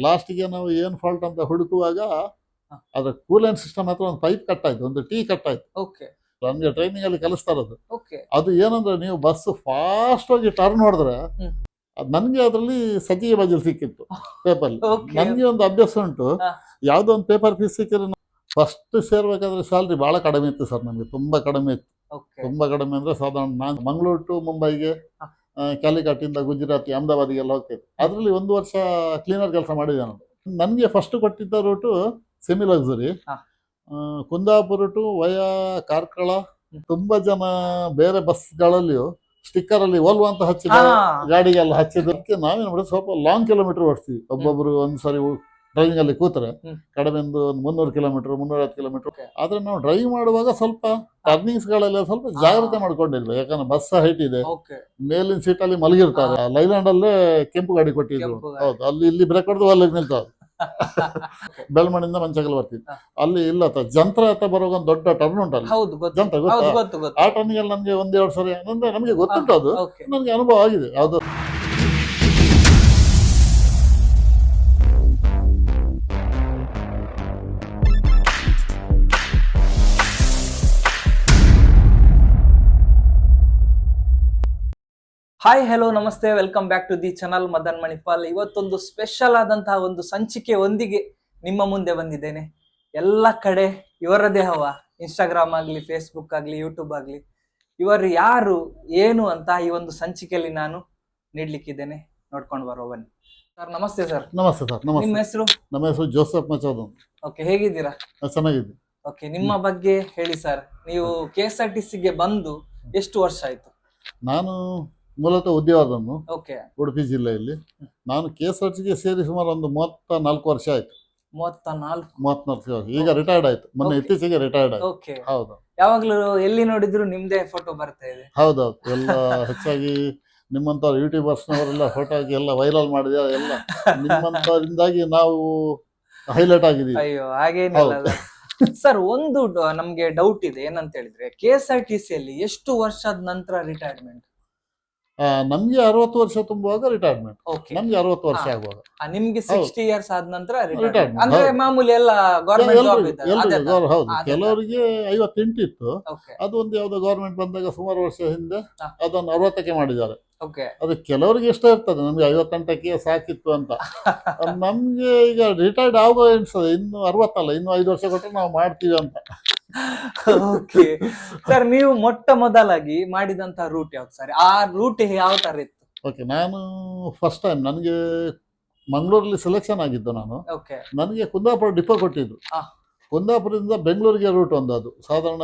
ಲಾಸ್ಟಿಗೆ ನಾವು ಏನು ಫಾಲ್ಟ್ ಅಂತ ಹುಡುಕುವಾಗ ಹ. ಅದ್ರ ಕೂಲೆಂಟ್ ಸಿಸ್ಟಮ್ ಹತ್ರ ಒಂದು ಪೈಪ್ ಕಟ್ ಆಯ್ತು, ಒಂದು ಟೀ ಕಟ್ ಆಯ್ತು. ಓಕೆ ನಮಗೆ ಟ್ರೈನಿಂಗ್ ಅಲ್ಲಿ ಕಲಿಸ್ತಾ ಇರೋದು ಓಕೆ ಅದು ಏನಂದ್ರೆ, ನೀವು ಬಸ್ ಫಾಸ್ಟ್ ಆಗಿ ಟರ್ನ್ ಹೊಡೆದ್ರೆ ಹ್ಮ್. ಅದು ನನಗೆ ಅದರಲ್ಲಿ ಸಜ್ಜಿಗೆ ಬಜ್ಜಲ್ ಸಿಕ್ಕಿತ್ತು ಪೇಪರ್. ಓಕೆ ನನಗೆ ಒಂದು ಅಭ್ಯಾಸ ಉಂಟು, ಹ. ಯಾವುದೋ ಒಂದು ಪೇಪರ್ ಪೀಸ್ ಸಿಕ್ಕಿದ್ರೆ ಫಸ್ಟ್ ಸೇರ್ಬೇಕಾದ್ರೆ ಸ್ಯಾಲ್ರಿ ಭಾಳ ಕಡಿಮೆ ಇತ್ತು ಸರ್. ನಮಗೆ ತುಂಬ ಕಡಿಮೆ ಇತ್ತು. ಓಕೆ ತುಂಬ ಕಡಿಮೆ ಅಂದರೆ ಸಾಧಾರಣ ನಾನು ಮಂಗಳೂರು ಟು ಮುಂಬೈಗೆ, ಹ. ಕ್ಯಾಲಿಕಟ್ಟಿಂದ ಗುಜರಾತಿ ಅಹಮದಾಬಾದಿಗೆಲ್ಲ ಹೋಗ್ತಿದ್ದೆ. ಅದರಲ್ಲಿ ಒಂದು ವರ್ಷ ಕ್ಲೀನರ್ ಕೆಲಸ ಮಾಡಿದೆ ನಾನು. ನನಗೆ ಫಸ್ಟ್ ಕೊಟ್ಟಿದ್ದ ರೂಟು ಸೆಮಿ ಲಕ್ಸುರಿ, ಹ. Kundapura to via Karkala. ತುಂಬ ಜನ ಬೇರೆ ಬಸ್ಗಳಲ್ಲಿಯೂ ಸ್ಟಿಕ್ಕರಲ್ಲಿ ಓಲ್ವಾ ಅಂತ ಹಚ್ಚಿದ ಗಾಡಿಗೆಲ್ಲ ಹಚ್ಚಿದ್ದಕ್ಕೆ ನಾವೇನು ಮಾಡೋದು, ಸ್ವಲ್ಪ ಲಾಂಗ್ ಕಿಲೋಮೀಟರ್ ಓಡಿಸ್ತೀವಿ. ಒಬ್ಬೊಬ್ರು ಒಂದು ಸಾರಿ ಡ್ರೈವಿಂಗ್ ಅಲ್ಲಿ ಕೂತ್ರೆ ಕಡಿಮೆ ಒಂದು 300 ಕಿಲೋಮೀಟರ್ 350 ಕಿಲೋಮೀಟರ್. ಆದ್ರೆ ನಾವು ಡ್ರೈವ್ ಮಾಡುವಾಗ ಸ್ವಲ್ಪ ಟರ್ನಿಂಗ್ಸ್ ಗಳೆಲ್ಲ ಸ್ವಲ್ಪ ಜಾಗ್ರತೆ ಮಾಡ್ಕೊಂಡಿದ್ವಿ, ಯಾಕಂದ್ರೆ ಬಸ್ ಹೈಟ್ ಇದೆ, ಮೇಲಿನ ಸೀಟಲ್ಲಿ ಮಲಗಿರ್ತಾರೆ. ಲೈಲ್ಯಾಂಡ್ ಅಲ್ಲೇ ಕೆಂಪು ಗಾಡಿ ಕೊಟ್ಟಿದ್ರು. ಹೌದು, ಅಲ್ಲಿ ಇಲ್ಲಿ ಬ್ರೇಕ್ ಹೊಡೆದು ಅಲ್ಲಿಗೆ ನಿಲ್ತಾರೆ. ಬೆಳ್ಮಣಿಂದ ಮಂಚಗಲ್ ಬರ್ತಿದ್ವಿ. ಅಲ್ಲಿ ಇಲ್ಲ ಜಂತ್ರ ಹತ್ತ ಬರೋ ಒಂದು ದೊಡ್ಡ ಟರ್ನ್ ಉಂಟಲ್ಲ, ಜಂತ್ರ ಗೊತ್ತಾ? ಆ ಟರ್ನಿಗೆಲ್ಲ ನಮ್ಗೆ 1-2 ಸರಿ ಅಂದ್ರೆ ನಮಗೆ ಗೊತ್ತುಂಟು, ಅದು ನನಗೆ ಅನುಭವ ಆಗಿದೆ. ಯಾವ್ದು ಹಾಯ್ ಹೆಲೋ ನಮಸ್ತೆ, welcome back to the channel Madan Manipal. ಇವತ್ತೊಂದು ಸ್ಪೆಷಲ್ ಆದಂತಹ ಒಂದು ಸಂಚಿಕೆ ಒಂದಿಗೆ ನಿಮ್ಮ ಮುಂದೆ ಬಂದಿದ್ದೇನೆ. ಎಲ್ಲ ಕಡೆ ಇವರದೇ ಹವ, ಇನ್ಸ್ಟಾಗ್ರಾಮ್ ಆಗಲಿ, ಫೇಸ್ಬುಕ್ ಆಗಲಿ, ಯೂಟ್ಯೂಬ್ ಆಗಲಿ, ಇವರು ಯಾರು ಏನು ಅಂತ ಈ ಒಂದು ಸಂಚಿಕೆಯಲ್ಲಿ ನಾನು ನೀಡ್ಲಿಕ್ಕಿದ್ದೇನೆ. ನೋಡ್ಕೊಂಡು ಬರುವ ಬನ್ನಿ. ಸರ್ ನಮಸ್ತೆ. ಸರ್ ನಮಸ್ತೆ ಸರ್. ನಿಮ್ಮ ನಮಸ್ತೆ. ಹೆಸರು? ನಮ್ಮ ಹೆಸರು ಜೋಸಫ್ ಮಚೋದ್ ಅಂತ. ಓಕೆ, ಹೇಗಿದ್ದೀರಾ? ಚೆನ್ನಾಗಿದೆ. ಓಕೆ, ನಿಮ್ಮ ಬಗ್ಗೆ ಹೇಳಿ ಸರ್. ನೀವು KSRTCಗೆ ಬಂದು ಎಷ್ಟು ವರ್ಷ ಆಯ್ತು? ನಾನು ಮೂಲತಃ ಉದ್ಯೋಗದವನು, ಓಕೆ, ಉಡುಪಿ ಜಿಲ್ಲೆಯಲ್ಲಿ. ನಾನು KSRTCಗೆ ಸೇರಿ ಸುಮಾರು ಒಂದು 34 ವರ್ಷ ಆಯ್ತು. 34 ವರ್ಷ. ಈಗ ರಿಟೈರ್ಡ್ ಆಯ್ತು, ಮೊನ್ನೆ ಇತ್ತೀಚೆಗೆ ರಿಟೈರ್ಡ್ ಆಯ್ತು. ಓಕೆ, ಹೌದು. ಯಾವಾಗ್ಲೂ ಎಲ್ಲಿ ನೋಡಿದ್ರು ನಿಮ್ದೇ ಫೋಟೋ ಬರ್ತಾ ಇದೆ. ಹೌದೌದು, ಎಲ್ಲ ಹೆಚ್ಚಾಗಿ ನಿಮ್ಮಂತ ಯೂಟ್ಯೂಬರ್ಸ್ನವರೆಲ್ಲ ಫೋಟೋ ಹಾಕಿ ಎಲ್ಲ ವೈರಲ್ ಮಾಡಿದೆ. ಎಲ್ಲ ನಿಮ್ಮಂತರಿಂದಾಗಿ ನಾವು ಹೈಲೈಟ್ ಆಗಿದ್ದೀವಿ. ಅಯ್ಯೋ, ಹಾಗೇನಿಲ್ಲ ಸರ್. ಒಂದು ನಮ್ಗೆ ಡೌಟ್ ಇದೆ, ಏನಂತ ಹೇಳಿದ್ರೆ KSRTCಯಲ್ಲಿ ಎಷ್ಟು ವರ್ಷದ ನಂತರ ರಿಟೈರ್ಮೆಂಟ್? ನಮ್ಗೆ 60 ವರ್ಷ ತುಂಬುವಾಗ ರಿಟೈರ್ಮೆಂಟ್. ಓಕೆ, ನಮ್ಗೆ 60 ವರ್ಷ ಆಗುವಾಗ. ನಿಮ್ಗೆ 60 ಇಯರ್ಸ್ ಆದ ನಂತರ ರಿಟೈರ್ಮೆಂಟ್ ರಿಟೈರ್ಮೆಂಟ್. ಅಂದ್ರೆ ಮಾಮೂಲಿ ಎಲ್ಲ ಗವರ್ನಮೆಂಟ್ ಜಾಬ್ ಇದೆ. ಹೌದು, ಕೆಲವರಿಗೆ 58 ಇತ್ತು. ಓಕೆ ಅದು ಒಂದು ಯಾವ್ದೋ ಗವರ್ಮೆಂಟ್ ಬಂದಾಗ ಸುಮಾರು ವರ್ಷ ಹಿಂದೆ ಹಾ. ಅದನ್ನು 60ಕ್ಕೆ ಮಾಡಿದ್ದಾರೆ. ಓಕೆ, ಅದು ಕೆಲವರಿಗೆ ಇಷ್ಟ ಇರ್ತದೆ, ನಮ್ಗೆ 58ಕ್ಕೆ ಸಾಕಿತ್ತು ಅಂತ. ನಮ್ಗೆ ಈಗ ರಿಟೈರ್ಡ್ ಆಗುವ ಎನ್ಸದೆ, ಇನ್ನು 60 ಅಲ್ಲ, ಇನ್ನು 5 ವರ್ಷ ಕೊಟ್ಟರೆ ನಾವು ಮಾಡ್ತೀವಿ ಅಂತ. ಓಕೆ ಸರ್, ನೀವು ಮೊಟ್ಟ ಮೊದಲಾಗಿ ಮಾಡಿದಂತ ರೂಟ್ ಯಾವ್ದು ಸರ್? ಆ ರೂಟ್ ಯಾವ ತರ ಇತ್ತು? ಓಕೆ, ನಾನು ಫಸ್ಟ್ ಟೈಮ್ ನನಗೆ ಮಂಗಳೂರಲ್ಲಿ ಸೆಲೆಕ್ಷನ್ ಆಗಿದ್ದು. ನಾನು ಓಕೆ, ನನಗೆ ಕುಂದಾಪುರ ಡಿಪೋ ಕೊಟ್ಟಿದ್ದು. ಹಾ. ಕುಂದಾಪುರದಿಂದ ಬೆಂಗಳೂರಿಗೆ ರೂಟ್ ಒಂದು, ಅದು ಸಾಧಾರಣ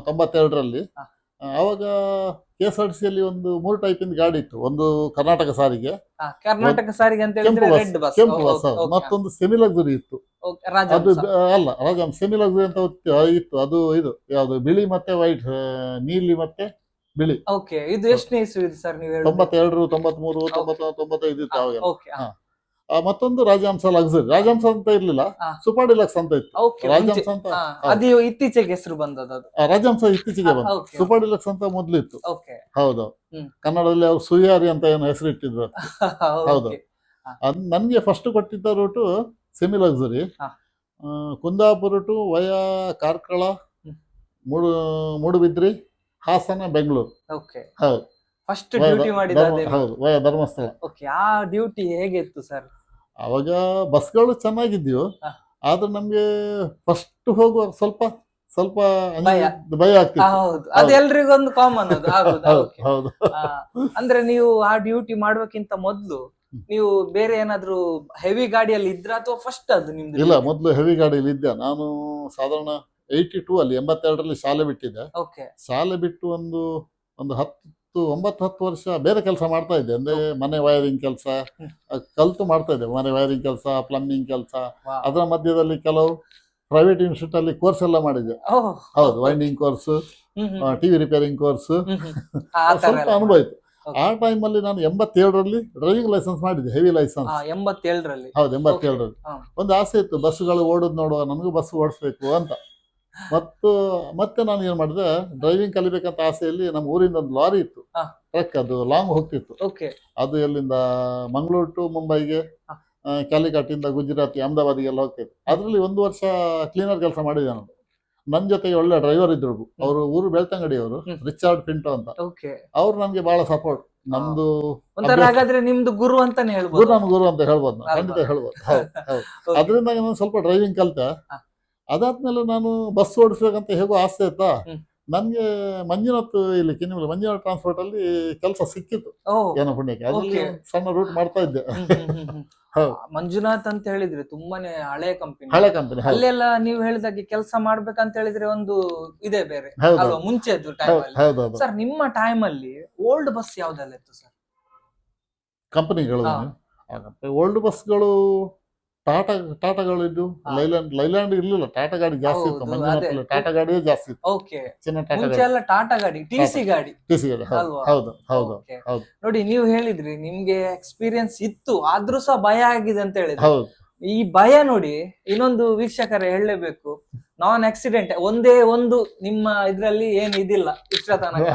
92ರಲ್ಲಿ. ಹಾ. ಆವಾಗ KSRTCಯಲ್ಲಿ ಒಂದು 3 ಟೈಪಿಂದ ಗಾಡಿ ಇತ್ತು. ಒಂದು ಕರ್ನಾಟಕ ಸಾರಿಗೆ, ಕರ್ನಾಟಕ ಸಾರಿಗೆ ಅಂತ ಹೇಳಿದ್ರೆ ರೆಡ್ ಬಸ್, ಕೆಂಪು ಬಸ್, ಮತ್ತೊಂದು ಸೆಮಿ ಲಕ್ಸುರಿ ಇತ್ತು. ಅದು ಅಲ್ಲ, ರಾಜಹಂಸ ಸೆಮಿ ಲಕ್ಸುರಿ ಅಂತ ಇತ್ತು. ಅದು ಇದು ಯಾವುದು, ಬಿಳಿ ಮತ್ತೆ ವೈಟ್, ನೀಲಿ ಮತ್ತೆ ಬಿಳಿ. ಓಕೆ, ಇದು ಎಷ್ಟು ಇಸ್ವಿ ಸರ್ ನೀವು? 92, 93, 99, 95 ಇತ್ತು ಅವಾಗ. ಓಕೆ, ಮತ್ತೊಂದು ರಾಜಹಂಸ ಲಕ್ಸುರಿ. ರಾಜಹಂಸ ಅಂತ ಇರ್ಲಿಲ್ಲ, ಸೂಪರ್ ಡಿಲಕ್ಸ್ ಅಂತ ಇತ್ತು. ಓಕೆ, ರಾಜಹಂಸ ಅಂತ, ಅದು ಇತ್ತೀಚೆಗೆ ಹೆಸರು ಬಂದದ್ದು. ರಾಜಹಂಸ ಇತ್ತೀಚೆಗೆ ಬಂತು. ಸೂಪರ್ ಡಿಲಕ್ಸ್ ಅಂತ ಮೊದ್ಲು ಇತ್ತು. ಓಕೆ, ಹೌದು. ಕನ್ನಡದಲ್ಲಿ ಅವ್ರು ಸುಯಾರಿ ಅಂತ ಏನೋ ಹೆಸರು ಇಟ್ಟಿದ್ರು. ಹೌದು. ನನ್ಗೆ ಫಸ್ಟ್ ಕೊಟ್ಟಿದ್ದ route semi luxury, Kundapura to via Karkala, Moodbidri, Hassan, Bengaluru. Okay, ಹೌದು. ಫಸ್ಟ್ ಡ್ಯೂಟಿ ಮಾಡಿದ್ದು. ಹೌದು, ವಯಾ ಧರ್ಮಸ್ಥಳ. ಓಕೆ, ಆ ಡ್ಯೂಟಿ ಹೇಗಿತ್ತು ಸರ್? ಅವಾಗ ಬಸ್ಗಳು ಚೆನ್ನಾಗಿದ್ವು, ಆದ್ರೆ ನಮ್ಗೆ ಫಸ್ಟ್ ಹೋಗುವಾಗ ಸ್ವಲ್ಪ ಸ್ವಲ್ಪ ಭಯ ಆಗ್ತಿತ್ತು. ಹೌದು, ಅದು ಎಲ್ರಿಗೂ ಒಂದು ಕಾಮನ್ ಅದು. ಹೌದು. ಅಂದ್ರೆ ನೀವು ಆ ಡ್ಯೂಟಿ ಮಾಡುವಕ್ಕಿಂತ ಮೊದ್ಲು ನೀವು ಬೇರೆ ಏನಾದ್ರು ಹೆವಿ ಗಾಡಿಯಲ್ಲಿ ಇದ್ರ ಅಥವಾ ಫಸ್ಟ್ ಅದು ನಿಮ್ದು? ಇಲ್ಲ, ಮೊದ್ಲು ಹೆವಿ ಗಾಡಿಯಲ್ಲಿ ಇದ್ದೆ ನಾನು. ಸಾಧಾರಣ 82 ಅಲ್ಲಿ 82ರಲ್ಲಿ ಶಾಲೆ ಬಿಟ್ಟಿದ್ದೆ. ಓಕೆ, ಶಾಲೆ ಬಿಟ್ಟು ಒಂದು 9-10 ವರ್ಷ ಬೇರೆ ಕೆಲಸ ಮಾಡ್ತಾ ಇದ್ದೆ. ಅಂದ್ರೆ ಮನೆ ವೈರಿಂಗ್ ಕೆಲಸ ಕಲ್ತು ಮಾಡ್ತಾ ಇದ್ದೆ. ಮನೆ ವೈರಿಂಗ್ ಕೆಲಸ, ಪ್ಲಂಬಿಂಗ್ ಕೆಲಸ. ಅದರ ಮಧ್ಯದಲ್ಲಿ ಕೆಲವು ಪ್ರೈವೇಟ್ ಇನ್ಸ್ಟಿಟ್ಯೂಟ್ ಅಲ್ಲಿ ಕೋರ್ಸ್ ಎಲ್ಲ ಮಾಡಿದ್ದೆ. ಹೌದು, winding course, TV repairing course, ಸ್ವಲ್ಪ ಅನುಭವ ಇತ್ತು. ಆ ಟೈಮ್ ಅಲ್ಲಿ ನಾನು 87ರಲ್ಲಿ ಡ್ರೈವಿಂಗ್ ಲೈಸೆನ್ಸ್ ಮಾಡಿದ್ದೆ, ಹೆವಿ ಲೈಸೆನ್ಸ್. 87ರಲ್ಲಿ? ಹೌದು, 87ರಲ್ಲಿ. ಒಂದು ಆಸೆ ಇತ್ತು, ಬಸ್ಸುಗಳು ಓಡೋದು ನೋಡುವ, ನನಗೂ ಬಸ್ ಓಡಿಸ್ಬೇಕು ಅಂತ. ಮತ್ತೆ ನಾನು ಏನ್ ಮಾಡಿದೆ, ಡ್ರೈವಿಂಗ್ ಕಲಿಬೇಕಂತ ಆಸೆಯಲ್ಲಿ ನಮ್ಮ ಊರಿಂದ ಒಂದು ಲಾರಿ ಇತ್ತು, ಟ್ರಕ್, ಅದು ಲಾಂಗ್ ಹೋಗ್ತಿತ್ತು. ಅದು ಎಲ್ಲಿಂದ ಮಂಗಳೂರು ಟು ಮುಂಬೈಗೆ, ಕ್ಯಾಲಿಕಟ್ ಇಂದ ಗುಜರಾತಿ ಅಹಮದಾಬಾದಿಗೆಲ್ಲ ಹೋಗ್ತಿದ್ದೆ. ಅದರಲ್ಲಿ ಒಂದು ವರ್ಷ ಕ್ಲೀನರ್ ಕೆಲಸ ಮಾಡಿದೆ ನಾನು. ನನ್ನ ಜೊತೆಗೆ ಒಳ್ಳೆ ಡ್ರೈವರ್ ಇದ್ರು, ಅವರು ಊರು ಬೆಳ್ತಂಗಡಿ, ಅವರು ರಿಚಾರ್ಡ್ ಪಿಂಟೋ ಅಂತ. ಓಕೆ. ಅವ್ರು ನನ್ಗೆ ಬಹಳ ಸಪೋರ್ಟ್. ನಮ್ದು ಒಂಥರ ಹಾಗಾದ್ರೆ ನಿಮ್ದು ಗುರು ಅಂತಾನೆ ಹೇಳ್ಬೋದು. ಗುರು, ನನ್ನ ಗುರು ಅಂತ ಹೇಳ್ಬೋದು ನಾನು, ಖಂಡಿತ ಹೇಳ್ಬೋದು. ಹೌದು ಹೌದು. ಅದರಿಂದ ನಾನು ಸ್ವಲ್ಪ ಡ್ರೈವಿಂಗ್ ಕಲಿತೆ. ಅದಾದ್ಮೇಲೆ ನಾನು ಬಸ್ ಓಡಿಸ್ಬೇಕಂತ ಹೇಗೋ ಆಸೆ ಆಯ್ತಾ, ನನ್ಗೆ ಮಂಜುನಾಥ್ ಇಲ್ಲಿ ಕಿನಿಮಲೆ ಮಂಜುನಾಥ್ ಟ್ರಾನ್ಸ್ಪೋರ್ಟ್ ಅಲ್ಲಿ ಕೆಲಸ ಸಿಕ್ಕಿತ್ತು ಏನೋ ಪುಣ್ಯಕ್ಕೆ. ಅದ್ರಲ್ಲಿ ಸಣ್ಣ ರೂಟ್ ಮಾಡ್ತಾ ಇದ್ದೆ. ಮಂಜುನಾಥ್ ಅಂತ ಹೇಳಿದ್ರೆ ತುಂಬಾನೇ ಹಳೆ ಕಂಪನಿ. ಹಳೆ ಕಂಪನಿ. ಅಲ್ಲೆಲ್ಲ ನೀವು ಹೇಳಿದಾಗೆ ಕೆಲಸ ಮಾಡ್ಬೇಕಂತ ಹೇಳಿದ್ರೆ ಒಂದು ಇದೆ ಬೇರೆ ಅಲ್ವಾ ಮುಂಚೆದ್ದು ಟೈಮ್ ಅಲ್ಲಿ. ಹೌದೌದು. ಸರ್ ನಿಮ್ಮ ಟೈಮ್ ಅಲ್ಲಿ ಓಲ್ಡ್ ಬಸ್ ಯಾವ್ದೆಲ್ಲ ಇತ್ತು ಸರ್? ಕಂಪನಿಗಳು ಓಲ್ಡ್ ಬಸ್ಗಳು ಟಾಟಾಗಳು ಇದ್ದು, ಲೈಲ್ಯಾಂಡ್ ಇರ್ಲಿಲ್ಲ, ಟಾಟಾ ಗಾಡಿ ಜಾಸ್ತಿ ಇತ್ತು. ಮಂಜುನಾಥಲ್ಲಿ ಟಾಟಾ ಗಾಡಿಯೇ ಜಾಸ್ತಿ ಇತ್ತು. ಓಕೆ. ಚಿನ್ನ ಟಾಟಾ ಮುಂಚೆ ಎಲ್ಲ ಟಾಟಾ ಗಾಡಿ, ಟಿಸಿ ಗಾಡಿ. ಹೌದು ಹೌದು ಹೌದು. ನೋಡಿ, ನೀವು ಹೇಳಿದ್ರಿ ನಿಮ್ಗೆ ಎಕ್ಸ್ಪೀರಿಯನ್ಸ್ ಇತ್ತು, ಆದ್ರೂ ಸಹ ಭಯ ಆಗಿದೆ ಅಂತ ಹೇಳಿದ್ರಿ. ಹೌದು. ಈ ಭಯ ನೋಡಿ, ಇನ್ನೊಂದು ವೀಕ್ಷಕರೇ ಹೇಳಲೇಬೇಕು, ನಾನ್ ಆಕ್ಸಿಡೆಂಟ್ ಒಂದೇ ಒಂದು ನಿಮ್ಮ ಇದ್ರಲ್ಲಿ ಏನ್ ಇದಿಲ್ಲ ಇಷ್ಟ ತನಕ.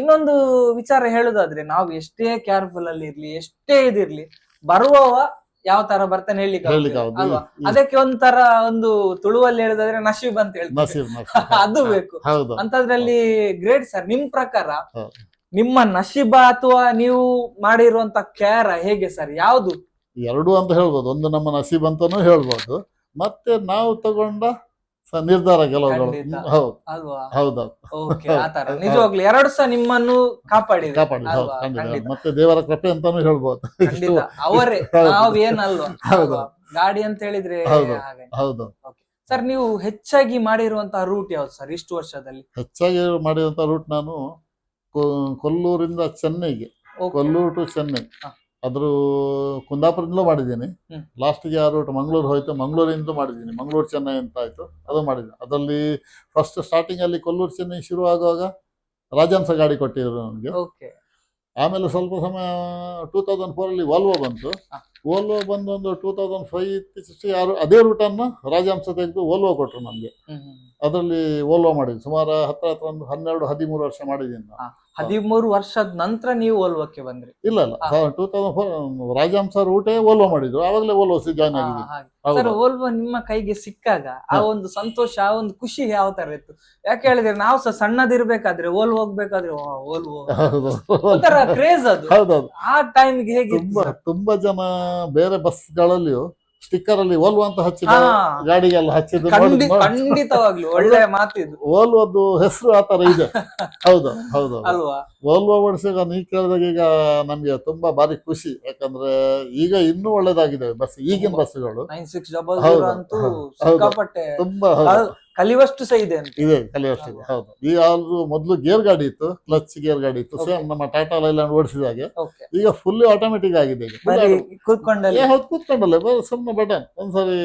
ಇನ್ನೊಂದು ವಿಚಾರ ಹೇಳುದಾದ್ರೆ, ನಾವು ಎಷ್ಟೇ ಕೇರ್ಫುಲ್ ಅಲ್ಲಿ ಇರ್ಲಿ, ಎಷ್ಟೇ ಇದಿರ್ಲಿ, ಬರುವವ ಯಾವ ತರ ಬರ್ತಾನೆ ಹೇಳಲಿಕ್ಕೆ ಅಲ್ವಾ? ಅದಕ್ಕೆ ಒಂಥರ ಒಂದು ತುಳುವಲ್ಲಿ ಹೇಳುದಾದ್ರೆ ನಶೀಬ್ ಅಂತ ಹೇಳ್ತಾರೆ, ಅದು ಬೇಕು. ಅಂತದ್ರಲ್ಲಿ ಗ್ರೇಟ್ ಸರ್. ನಿಮ್ ಪ್ರಕಾರ ನಿಮ್ಮ ನಶೀಬ ಅಥವಾ ನೀವು ಮಾಡಿರುವಂತ ಕ್ಯಾರ ಹೇಗೆ ಸರ್? ಯಾವ್ದು? ಎರಡು ಅಂತ ಹೇಳ್ಬೋದು. ಒಂದು ನಮ್ಮ ನಸೀಬ್ ಅಂತಾನು ಹೇಳ್ಬೋದು, ಮತ್ತೆ ನಾವು ತಗೊಂಡ ನಿರ್ಧಾರ ಕೆಲವು. ಹೌದು. ನಿಜವಾಗ್ಲು ಎರಡು ಸಹ ನಿಮ್ಮನ್ನು ಕಾಪಾಡಿದೆ. ಮತ್ತೆ ದೇವರ ಕೃಪೆ ಅಂತಾನು ಹೇಳ್ಬೋದು. ಅವರೇ, ನಾವೇನಲ್ವಾ ಗಾಡಿ ಅಂತ ಹೇಳಿದ್ರೆ. ಹೌದು ಸರ್, ನೀವು ಹೆಚ್ಚಾಗಿ ಮಾಡಿರುವಂತಹ ರೂಟ್ ಯಾವ್ದು ಸರ್ ಇಷ್ಟು ವರ್ಷದಲ್ಲಿ? ಹೆಚ್ಚಾಗಿ ಮಾಡಿರುವಂತಹ ರೂಟ್ ನಾನು ಕೊಲ್ಲೂರಿಂದ ಚೆನ್ನೈಗೆ, ಕೊಲ್ಲೂರು ಟು ಚೆನ್ನೈ, ಅದ್ರ ಕುಂದಾಪುರದಿಂದಲೂ ಮಾಡಿದ್ದೀನಿ. ಲಾಸ್ಟ್ಗೆ ಆ ರೂಟ್ ಮಂಗಳೂರು ಹೋಯ್ತು, ಮಂಗಳೂರಿಂದ ಮಾಡಿದ್ದೀನಿ, ಮಂಗಳೂರು ಚೆನ್ನೈ ಅಂತ ಆಯ್ತು, ಅದು ಮಾಡಿದ್ದೀನಿ. ಅದರಲ್ಲಿ ಫಸ್ಟ್ ಸ್ಟಾರ್ಟಿಂಗ್ ಅಲ್ಲಿ ಕೊಲ್ಲೂರು ಚೆನ್ನೈ ಶುರು ಆಗುವಾಗ ರಾಜಹಂಸ ಗಾಡಿ ಕೊಟ್ಟಿದ್ರು ನನಗೆ. ಆಮೇಲೆ ಸ್ವಲ್ಪ ಸಮಯ 2004 ಅಲ್ಲಿ ವೋಲ್ವೋ ಬಂತು. ವೋಲ್ವೋ ಬಂದು ಒಂದು 2005 ಅದೇ ರೂಟನ್ನು ರಾಜಹಂಸ ತೆಗೆದು ವೋಲ್ವೋ ಕೊಟ್ಟರು ನಮಗೆ. ಅದರಲ್ಲಿ ವೋಲ್ವೋ ಮಾಡಿದ್ವಿ ಸುಮಾರು ಹತ್ರ ಒಂದು 12-13 ವರ್ಷ ಮಾಡಿದ್ದೀನಿ. 13 ವರ್ಷದ ನಂತರ ನೀವು ವೋಲ್ವೋಕ್ಕೆ ಬಂದ್ರಿ? ಇಲ್ಲ 2004 ರಾಜಹಂಸ ರೂಟೇ ವೋಲ್ವೋ ಮಾಡಿದ್ರು, ಆವಾಗಲೇ ವೋಲ್ವೋ ಜಾಯ್ನ್ ಆಗಿದೆ. ಸರ್, ವೋಲ್ವೋ ನಿಮ್ಮ ಕೈಗೆ ಸಿಕ್ಕಾಗ ಆ ಒಂದು ಸಂತೋಷ, ಆ ಒಂದು ಖುಷಿ ಯಾವ ತರ ಇತ್ತು? ಯಾಕೆ ಹೇಳಿದ್ರೆ, ನಾವು ಸಹ ಸಣ್ಣದಿರ್ಬೇಕಾದ್ರೆ ವೋಲ್ವೋ ಹೋಗ್ಬೇಕಾದ್ರೆ ವೋಲ್ವೋ ಒಂಥರ ಕ್ರೇಜ್ ಅದು. ಹೌದೌದು. ಆ ಟೈಮ್ಗೆ ಹೇಗೆ ತುಂಬಾ ಜನ ಬೇರೆ ಬಸ್ಗಳಲ್ಲಿಯೂ ಸ್ಟಿಕ್ಕರ್ ಅಲ್ಲಿ ವೋಲ್ವೋ ಅಂತ ಹಚ್ಚಿದ ಗಾಡಿಗೆಲ್ಲ ಹಚ್ಚಿದ್ರು. ಖಂಡಿತವಾಗ್ಲು ಒಳ್ಳೆ ಮಾತಿದ್ದು. ವೋಲ್ವೋದು ಹೆಸರು ಆತರ ಇದೆ. ಹೌದು ಹೌದು ಅಲ್ವಾ? ವೋಲ್ವೋ ಓಡಿಸಿದಾಗ ನೀ ಕೇಳಿದಾಗ ಈಗ ನಮ್ಗೆ ತುಂಬಾ ಭಾರಿ ಖುಷಿ. ಯಾಕಂದ್ರೆ ಈಗ ಇನ್ನೂ ಒಳ್ಳೇದಾಗಿದೆ ಬಸ್, ಈಗಿನ ಬಸ್ಗಳು. 9600 ಅಂತೂ ಸಿಕ್ಕಾಪಟ್ಟೆ ತುಂಬಾ ಕಲಿಯುವಷ್ಟು ಸಹ ಇದೆ ಅಂತ ಇದೆ, ಕಲಿಯುವಷ್ಟು ಇದೆ. ಹೌದು. ಈಗ ಮೊದಲು ಗೇರ್ ಗಾಡಿ ಇತ್ತು, ಕ್ಲಚ್ ಗೇರ್ ಗಾಡಿ ಇತ್ತು, ಸೇಮ್ ನಮ್ಮ ಟಾಟಾ ಲೈಲ್ಯಾಂಡ್ ಓಡಿಸಿದಾಗೆ. ಈಗ ಫುಲ್ ಆಟೋಮೆಟಿಕ್ ಆಗಿದೆ. ಕೂತ್ಕೊಂಡಲ್ಲ, ಸುಮ್ಮನೆ ಬಟನ್, ಒಂದ್ಸರಿ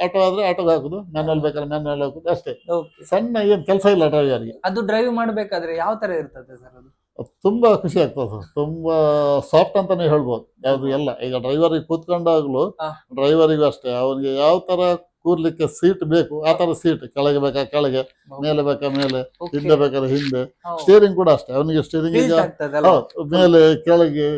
ಆಟೋ ಆದ್ರೆ ಆಟೋಗೆ ಹಾಕುದು, ಮ್ಯಾನುವಲ್ ಬೇಕಾದ್ರೆ ಮ್ಯಾನುವಲ್ ಹಾಕುದು ಅಷ್ಟೇ. ಸಣ್ಣ ಏನ್ ಕೆಲಸ ಇಲ್ಲ ಡ್ರೈವರ್ಗೆ. ಅದು ಡ್ರೈವ್ ಮಾಡ್ಬೇಕಾದ್ರೆ ಯಾವ ತರ ಇರ್ತದೆ ಸರ್? ಅದು ತುಂಬಾ ಖುಷಿ ಆಗ್ತದೆ, ತುಂಬಾ ಸಾಫ್ಟ್ ಅಂತಾನೆ ಹೇಳ್ಬೋದು. ಯಾವ್ದು ಎಲ್ಲ ಈಗ ಡ್ರೈವರಿಗೆ ಕೂತ್ಕೊಂಡಾಗ್ಲೂ ಡ್ರೈವರಿಗೂ ಅಷ್ಟೇ, ಅವನಿಗೆ ಯಾವ ತರ ಕೂರ್ಲಿಕ್ಕೆ ಸೀಟ್ ಬೇಕು ಆ ತರ ಸೀಟ್, ಕೆಳಗೆ ಬೇಕಾ ಕೆಳಗೆ, ಮೇಲೆ ಬೇಕಾ ಮೇಲೆ, ಹಿಂದೆ ಬೇಕಾದ್ರೆ ಹಿಂದೆ. ಸ್ಟೇರಿಂಗ್ ಕೂಡ ಅಷ್ಟೇ, ಅವನಿಗೆ ಸ್ಟೇರಿಂಗ್ ಈಗ ಮೇಲೆ ಕೆಳಗೆ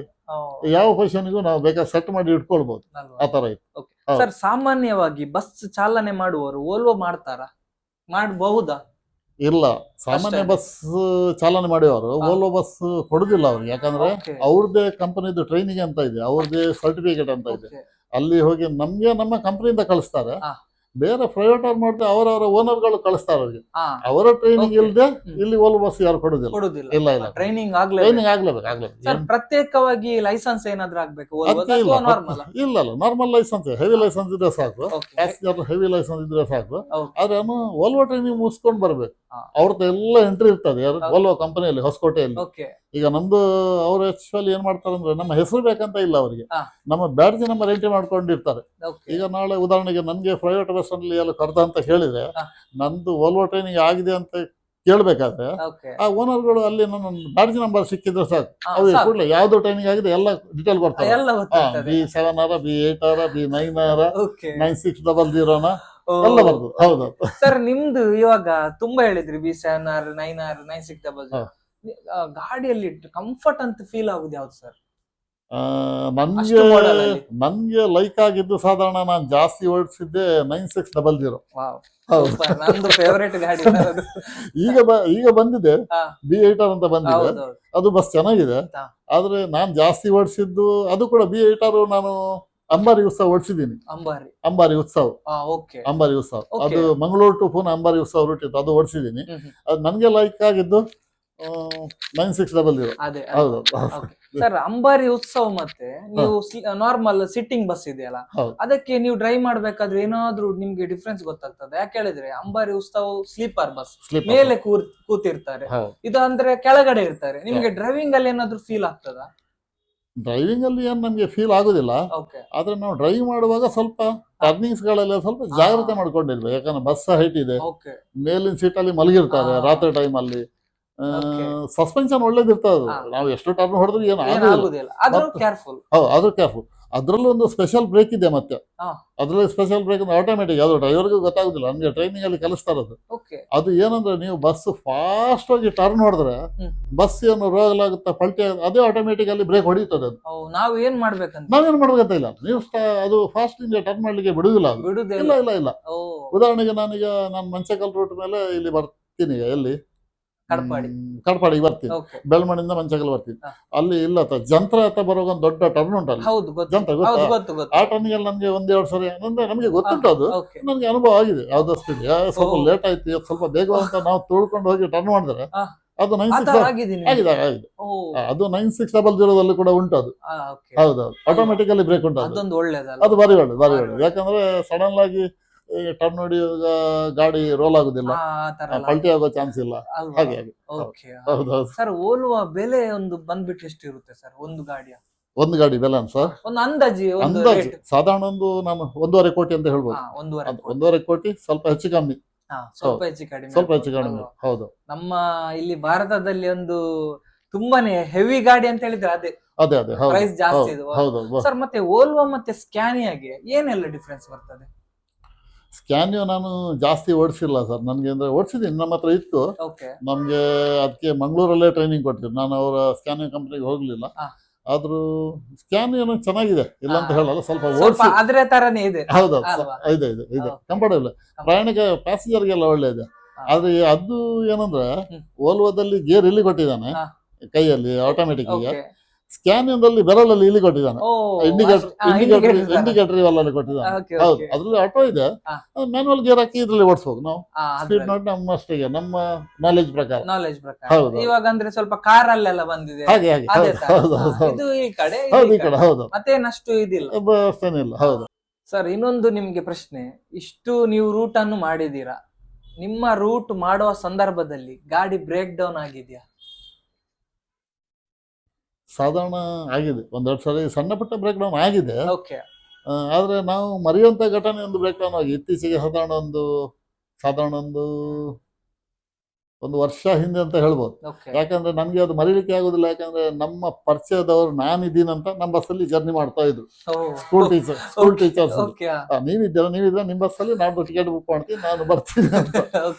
ಯಾವ ಪೊಸಿಷನ್ಗೂ ನಾವು ಬೇಕಾದ್ರೆ ಸೆಟ್ ಮಾಡಿ ಇಟ್ಕೊಳ್ಬಹುದು, ಆ ತರ ಇತ್ತು. ಸರ್, ಸಾಮಾನ್ಯವಾಗಿ ಬಸ್ ಚಾಲನೆ ಮಾಡುವವರು ವೋಲ್ವೋ ಮಾಡ್ತಾರಾ? ಮಾಡಬಹುದಾ? ಇಲ್ಲ, ಸಾಮಾನ್ಯ ಬಸ್ ಚಾಲನೆ ಮಾಡುವವರು ವೋಲ್ವೋ ಬಸ್ ಕೊಡುದಿಲ್ಲ ಅವ್ರಿಗೆ. ಯಾಕಂದ್ರೆ ಅವ್ರದ್ದೇ ಕಂಪನಿದು ಟ್ರೈನಿಂಗ್ ಅಂತ ಇದೆ, ಅವ್ರದ್ದೇ ಸರ್ಟಿಫಿಕೇಟ್ ಅಂತ ಇದೆ. ಅಲ್ಲಿ ಹೋಗಿ ನಮ್ಗೆ ನಮ್ಮ ಕಂಪನಿಯಿಂದ ಕಳಿಸ್ತಾರೆ. ಬೇರೆ ಪ್ರೈವೇಟ್ ಅವ್ರು ಮಾಡಿದ್ರೆ ಅವರವರ ಓನರ್ಗಳು ಕಳಿಸ್ತಾರೆ ಅವ್ರಿಗೆ. ಅವರ ಟ್ರೈನಿಂಗ್ ಇಲ್ಲದೆ ಇಲ್ಲಿ ವೋಲ್ವೋ ಬಸ್ ಯಾರು ಕೊಡುದಿಲ್ಲ. ಇಲ್ಲ ಟ್ರೈನಿಂಗ್ ಆಗ್ಲೇಬೇಕು. ಪ್ರತ್ಯೇಕವಾಗಿ ಲೈಸೆನ್ಸ್ ಏನಾದ್ರೂ ಆಗ್ಬೇಕು? ಇಲ್ಲ, ನಾರ್ಮಲ್ ಲೈಸೆನ್ಸ್, ಹೆವಿ ಲೈಸೆನ್ಸ್ ಇದ್ರೆ ಸಾಕು. ಪ್ಯಾಸೆಂಜರ್ ಹೆವಿ ಲೈಸೆನ್ಸ್ ಇದ್ರೆ ಸಾಕು. ಆದ್ರೆ ಅವನು ವೋಲ್ವೋ ಟ್ರೈನಿಂಗ್ ಮುಗಿಸ್ಕೊಂಡು ಬರ್ಬೇಕು. ಅವ್ರದ್ದು ಎಲ್ಲ ಎಂಟ್ರಿ ಇರ್ತದೆ ವೋಲ್ವೋ ಕಂಪನಿಯಲ್ಲಿ, ಹೊಸಕೋಟೆಯಲ್ಲಿ. ಈಗ ನಮ್ದು ಅವ್ರು ಆಕ್ಚುಲಿ ಏನ್ ಮಾಡ್ತಾರೆ ಅಂದ್ರೆ, ನಮ್ಮ ಹೆಸರು ಬೇಕಂತ ಇಲ್ಲ ಅವರಿಗೆ, ನಮ್ಮ ಬ್ಯಾಡ್ಜ್ ನಂಬರ್ ಎಂಟ್ರಿ ಮಾಡ್ಕೊಂಡಿರ್ತಾರೆ. ಈಗ ನಾಳೆ ಉದಾಹರಣೆಗೆ ನನ್ಗೆ ಪ್ರೈವೇಟ್ ಬಸ್ ಅಲ್ಲಿ ಎಲ್ಲ ಕರ್ದ ಅಂತ ಹೇಳಿದ್ರೆ, ನಂದು ವೋಲ್ವೋ ಟ್ರೈನಿಂಗ್ ಆಗಿದೆ ಅಂತ ಕೇಳ್ಬೇಕಾದ್ರೆ ಆ ಓನರ್ಗಳು ಅಲ್ಲಿ ನನ್ನ ಬ್ಯಾಡ್ಜ್ ನಂಬರ್ ಸಿಕ್ಕಿದ್ರೆ ಸಾಕು, ಅವ್ರಿಗೆ ಕೂಡಲೇ ಯಾವ್ದು ಟ್ರೈನಿಂಗ್ ಆಗಿದೆ ಎಲ್ಲ ಡಿಟೇಲ್ ಬರ್ತಾರೆ. B7 B8 B9 9600 ಎಲ್ಲ ಬರ್ದು. ಹೌದು ಸರ್, ನಿಮ್ದು ಇವಾಗ ತುಂಬಾ ಹೇಳಿದ್ರಿ, B7 9 9600. ಗಾಡಿಯಲ್ಲಿ ಕಂಫರ್ಟ್ ಅಂತ ಫೀಲ್ ಆಗುದು ಯಾವ್ದು ಸರ್? ನನ್ಗೆ model ಅಲ್ಲಿ? ನನ್ಗೆ ಲೈಕ್ ಆಗಿದ್ದು ಸಾಧಾರಣ ನಾನು ಜಾಸ್ತಿ ಓಡಿಸಿದ್ದೆ 9600. ವಾವ್, ಹೌದು. ಸೂಪರ್, ನಂದು ಫೇವರೇಟ್ ಗಾಡಿ sir ಅದು. ಈಗ ಬಂದಿದೆ ಹಾ, B8R ಅಂತ ಬಂದಿದೆ. ಹೌದೌದು. ಅದು ಬಸ್ ಚೆನ್ನಾಗಿದೆ. ಹಾ. ಆದ್ರೆ ನಾನು ಜಾಸ್ತಿ ಓಡಿಸಿದ್ದು ಅದು ಕೂಡ B8R. ನಾನು ಅಂಬಾರಿ ಉತ್ಸವ ಓಡಿಸಿದ್ದೀನಿ. ಅಂಬಾರಿ. ಅಂಬಾರಿ ಉತ್ಸವ. ಓಕೆ. ಅಂಬಾರಿ ಉತ್ಸವ Okay. ಅದು ಮಂಗಳೂರು ಟು ಪುಣೆ ಅಂಬಾರಿ ಉತ್ಸವ ರೂಟ್ ಇತ್ತು, ಅದು ಓಡಿಸಿದ್ದೀನಿ. ಅದು ನನಗೆ ಲೈಕ್ ಆಗಿದ್ದು 9600. ಅದೇ ಹೌದು. ಸರ್, ಅಂಬಾರಿ ಉತ್ಸವ ಮತ್ತೆ ನೀವು ನಾರ್ಮಲ್ ಸಿಟ್ಟಿಂಗ್ ಬಸ್ ಇದೆಯಲ್ಲ, ಹೌದು. ಅದಕ್ಕೆ ನೀವು ಡ್ರೈವ್ ಮಾಡ್ಬೇಕಾದ್ರೆ ಏನಾದ್ರೂ ನಿಮ್ಗೆ ಡಿಫ್ರೆನ್ಸ್ ಗೊತ್ತಾಗ್ತದೆ? ಯಾಕೆ ಹೇಳಿದ್ರೆ ಅಂಬಾರಿ ಉತ್ಸವ ಸ್ಲೀಪರ್ ಬಸ್, ಮೇಲೆ ಕೂತಿರ್ತಾರೆ, ಇದು ಅಂದ್ರೆ ಕೆಳಗಡೆ ಇರ್ತಾರೆ. ನಿಮ್ಗೆ ಡ್ರೈವಿಂಗ್ ಅಲ್ಲಿ ಏನಾದ್ರೂ ಫೀಲ್ ಆಗ್ತದಾ? ಡ್ರೈವಿಂಗ್ ಅಲ್ಲಿ ಏನ್ ನಮ್ಗೆ ಫೀಲ್ ಆಗುದಿಲ್ಲ. ಓಕೆ. ಆದ್ರೆ ನಾವು ಡ್ರೈವ್ ಮಾಡುವಾಗ ಸ್ವಲ್ಪ ಟರ್ನಿಂಗ್ಸ್ ಗಳೆಲ್ಲ ಸ್ವಲ್ಪ ಜಾಗ್ರತೆ ಮಾಡ್ಕೊಂಡಿರ್ಬೇಕು. ಯಾಕಂದ್ರೆ ಬಸ್ ಹೈಟ್ ಇದೆ, ಓಕೆ. ಮೇಲಿನ ಸೀಟ್ ಅಲ್ಲಿ ಮಲಗಿರ್ತಾರೆ ರಾತ್ರಿ ಟೈಮ್ ಅಲ್ಲಿ. ಸಸ್ಪೆನ್ಷನ್ ಒಳ್ಳೇದಿರ್ತದೆ. ನಾವು ಎಷ್ಟು ಟರ್ನ್ ಹೊಡೆದ್ರು ಏನು ಏನಾಗುದಿಲ್ಲ, ಆದ್ರೂ ಕೇರ್ಫುಲ್. ಹೌದು, ಅದು ಕೇರ್ಫುಲ್. ಅದ್ರಲ್ಲೂ ಒಂದು ಸ್ಪೆಷಲ್ ಬ್ರೇಕ್ ಇದೆ. ಮತ್ತೆ ಅದ್ರಲ್ಲಿ ಸ್ಪೆಷಲ್ ಬ್ರೇಕ್ ಆಟೋಮೆಟಿಕ್, ಅದು ಡ್ರೈವರ್ಗೂ ಗೊತ್ತಾಗುದಿಲ್ಲ, ನಮ್ಗೆ ಟ್ರೈನಿಂಗ್ ಅಲ್ಲಿ ಕಲಿಸ್ತಾ ಇರೋದು. ಅದು ಏನಂದ್ರೆ ನೀವು ಬಸ್ ಫಾಸ್ಟ್ ಆಗಿ ಟರ್ನ್ ಹೊಡೆದ್ರೆ ಬಸ್ ಏನು ರೋಗಲಾಗುತ್ತಾ ಪಲ್ಟಿ ಆಗುತ್ತೆ, ಅದೇ ಆಟೋಮೆಟಿಕ್ ಅಲ್ಲಿ ಬ್ರೇಕ್ ಹೊಡಿತದೆ. ಅದು ನಾವ್ ಏನ್ ಮಾಡ್ಬೇಕಂತ ಇಲ್ಲ. ನೀವು ಅದು ಫಾಸ್ಟ್ ನಿಮ್ಗೆ ಟರ್ನ್ ಮಾಡ್ಲಿಕ್ಕೆ ಬಿಡುದಿಲ್ಲ. ಅದು ಇಲ್ಲ. ಉದಾಹರಣೆಗೆ ನಾನು ಮಂಚಕಲ್ ರೂಟ್ ಮೇಲೆ ಇಲ್ಲಿ ಬರ್ತೀನಿ, ಈಗ ಎಲ್ಲಿ ಕಡ್ಪಾಡಿಗೆ ಬರ್ತೀನಿ, ಬೆಳ್ಮಣಿಂದ ಮಂಚಕಲ್ ಬರ್ತೀನಿ. ಅಲ್ಲಿ ಇಲ್ಲ ಜಂತ್ರ ಹತ್ತ ಬರೋ ಒಂದು ದೊಡ್ಡ ಟರ್ನ್ ಉಂಟಲ್ಲ, ಜಂತ್ರ ಗೊತ್ತಾ? ಆ ಟರ್ನಿಗೆ ನಮ್ಗೆ 1-2 ಸರಿ ಅಂದ್ರೆ ನಮ್ಗೆ ಗೊತ್ತುಂಟು, ಅದು ನಮ್ಗೆ ಅನುಭವ ಆಗಿದೆ. ಯಾವ್ದೋ ಸ್ಪೀಡ್ ಸ್ವಲ್ಪ ಲೇಟ್ ಆಯ್ತು, ಸ್ವಲ್ಪ ಬೇಗ ಅಂತ ನಾವು ತುಳ್ಕೊಂಡು ಹೋಗಿ ಟರ್ನ್ ಮಾಡಿದ್ರೆ ಅದು 96 ಆಗಿದೆ. ಅದು 9600 ಕೂಡ ಉಂಟು. ಅದು ಹೌದೌದು, ಆಟೋಮೆಟಿಕಲಿ ಬ್ರೇಕ್ ಉಂಟು. ಅದು ಬರಿ ಒಳ್ಳೆ. ಯಾಕಂದ್ರೆ ಸಡನ್ ಆಗಿ ಟರ್ನ್ ಹೊಡಿಯುವಾಗ ಗಾಡಿ ರೋಲ್ ಆಗುದಿಲ್ಲ, ಪಲ್ಟಿ ಆಗೋ ಚಾನ್ಸ್ ಇಲ್ಲ. ಹಾಗೆ ಸರ್, ಓಲುವ ಬೆಲೆ ಒಂದು ಬಂದ್ಬಿಟ್ಟು ಎಷ್ಟು ಇರುತ್ತೆ ಸರ್ ಒಂದು ಗಾಡಿ ಬೆಲೆ? ಸರ್, ಒಂದು ಅಂದಾಜು ಸಾಧಾರಣ ನಾನು 1.5 ಕೋಟಿ ಅಂತ ಹೇಳ್ಬೋದು. 1.5 ಕೋಟಿ, ಸ್ವಲ್ಪ ಹೆಚ್ಚು ಕಮ್ಮಿ. ಸ್ವಲ್ಪ ಹೆಚ್ಚು ಕಡಿಮೆ. ಹೌದು. ನಮ್ಮ ಇಲ್ಲಿ ಭಾರತದಲ್ಲಿ ಒಂದು ತುಂಬಾನೇ ಹೆವಿ ಗಾಡಿ ಅಂತ ಹೇಳಿದ್ರೆ ಅದೇ ಪ್ರೈಸ್ ಜಾಸ್ತಿ ಇದೆ ಸರ್. ಮತ್ತೆ ಓಲ್ವಾ ಮತ್ತೆ ಸ್ಕ್ಯಾನಿಯಾಗೆ ಏನೆಲ್ಲ ಡಿಫ್ರೆನ್ಸ್ ಬರ್ತದೆ? ಸ್ಕ್ಯಾನಿಯೋ ನಾನು ಜಾಸ್ತಿ ಓಡಿಸಿಲ್ಲ ಸರ್. ನನ್ಗೆ ಅಂದ್ರೆ ಓಡಿಸಿದ್ದೀನಿ, ನಮ್ಮ ಹತ್ರ ಇತ್ತು. ನಮ್ಗೆ ಅದಕ್ಕೆ ಮಂಗಳೂರಲ್ಲೇ ಟ್ರೈನಿಂಗ್ ಕೊಡ್ತೀನಿ. ನಾನು ಅವರ ಸ್ಕ್ಯಾನಿಯೋ ಕಂಪ್ನಿಗೆ ಹೋಗ್ಲಿಲ್ಲ. ಆದ್ರೂ ಸ್ಕ್ಯಾನಿಯೋ ಚೆನ್ನಾಗಿದೆ, ಇಲ್ಲ ಅಂತ ಹೇಳಲ್ಲ. ಸ್ವಲ್ಪ ಓಡಿಸಿ ಅದ್ರ ತರನೇ ಇದೆ. ಹೌದು, ಇದೆ ಕಂಫರ್ಟಬಲ್. ಪ್ರಯಾಣಿಕ ಪ್ಯಾಸೆಂಜರ್ಗೆಲ್ಲ ಒಳ್ಳೆ ಇದೆ. ಆದ್ರೆ ಅದು ಏನಂದ್ರೆ ಓಲ್ವಾದಲ್ಲಿ ಗೇರ್ ಇಲ್ಲಿ ಕೊಟ್ಟಿದ್ದಾನೆ ಕೈಯಲ್ಲಿ ಆಟೋಮೆಟಿಕ್. ಸ್ಕ್ಯಾನಿಯದಲ್ಲಿ ಬೆರಳಲ್ಲಿ ಇಲ್ಲಿ ಕೊಟ್ಟಿದ್ದಾನೆ, ಇಂಡಿಕೇಟರ್ ಇವೆಲ್ಲ ಕೊಟ್ಟಿದ್ದಾನೆ. ಹೌದು, ಅದ್ರಲ್ಲಿ ಆಟೋ ಇದೆ, ಮ್ಯಾನುವಲ್ ಗೇರ್ ಹಾಕಿ ಇದ್ರಲ್ಲಿ ಓಡಿಸ್ಬೇಕು ನಾವು. ಸ್ಪೀಡ್ ನೋಡಿ ನಮ್ಮಷ್ಟಿಗೆ, ನಮ್ಮ ನಾಲೆಜ್ ಪ್ರಕಾರ. ಹೌದು, ಇವಾಗ ಅಂದ್ರೆ ಸ್ವಲ್ಪ ಕಾರ್ ಅಲ್ಲೆಲ್ಲ ಬಂದಿದೆ ಹಾಗೆ. ಇದು ಈ ಕಡೆ ಹೌದು, ಮತ್ತೇನಷ್ಟು ಇದಿಲ್ಲ. ಹೌದು ಸರ್, ಇನ್ನೊಂದು ನಿಮ್ಗೆ ಪ್ರಶ್ನೆ. ಇಷ್ಟು ನೀವು ರೂಟ್ ಅನ್ನು ಮಾಡಿದೀರಾ, ನಿಮ್ಮ ರೂಟ್ ಮಾಡುವ ಸಂದರ್ಭದಲ್ಲಿ ಗಾಡಿ ಬ್ರೇಕ್ ಡೌನ್ ಆಗಿದೆಯಾ? ಸಾಧಾರಣ ಆಗಿದೆ, 1-2 ಸರಿ ಸಣ್ಣ ಪುಟ್ಟ ಬ್ರೇಕ್ ಡೌನ್ ಆಗಿದೆ. ಆದ್ರೆ ನಾವು ಮರೆಯುವಂತ ಘಟನೆ ಒಂದು ಬ್ರೇಕ್ ಡೌನ್ ಆಗಿ ಇತ್ತೀಚೆಗೆ ಸಾಧಾರಣ ಒಂದು ವರ್ಷ ಹಿಂದೆ ಅಂತ ಹೇಳ್ಬೋದು. ಯಾಕಂದ್ರೆ ನನ್ಗೆ ಅದು ಮರೀಲಿಕ್ಕೆ ಆಗುದಿಲ್ಲ. ಯಾಕಂದ್ರೆ ನಮ್ಮ ಪರಿಚಯದವರು ನಾನಿದ್ದೀನಂತ ನಮ್ಮ ಬಸ್ಸಲ್ಲಿ ಜರ್ನಿ ಮಾಡ್ತಾ ಇದ್ರು, ಸ್ಕೂಲ್ ಟೀಚರ್ಸ್. ನೀವಿದ್ರೆ ನಿಮ್ಮ ಬಸ್ಸಲ್ಲಿ ನಾನು ಟಿಕೆಟ್ ಬುಕ್ ಮಾಡ್ತೀನಿ, ನಾನು ಬರ್ತೀನಿ ಅಂತ.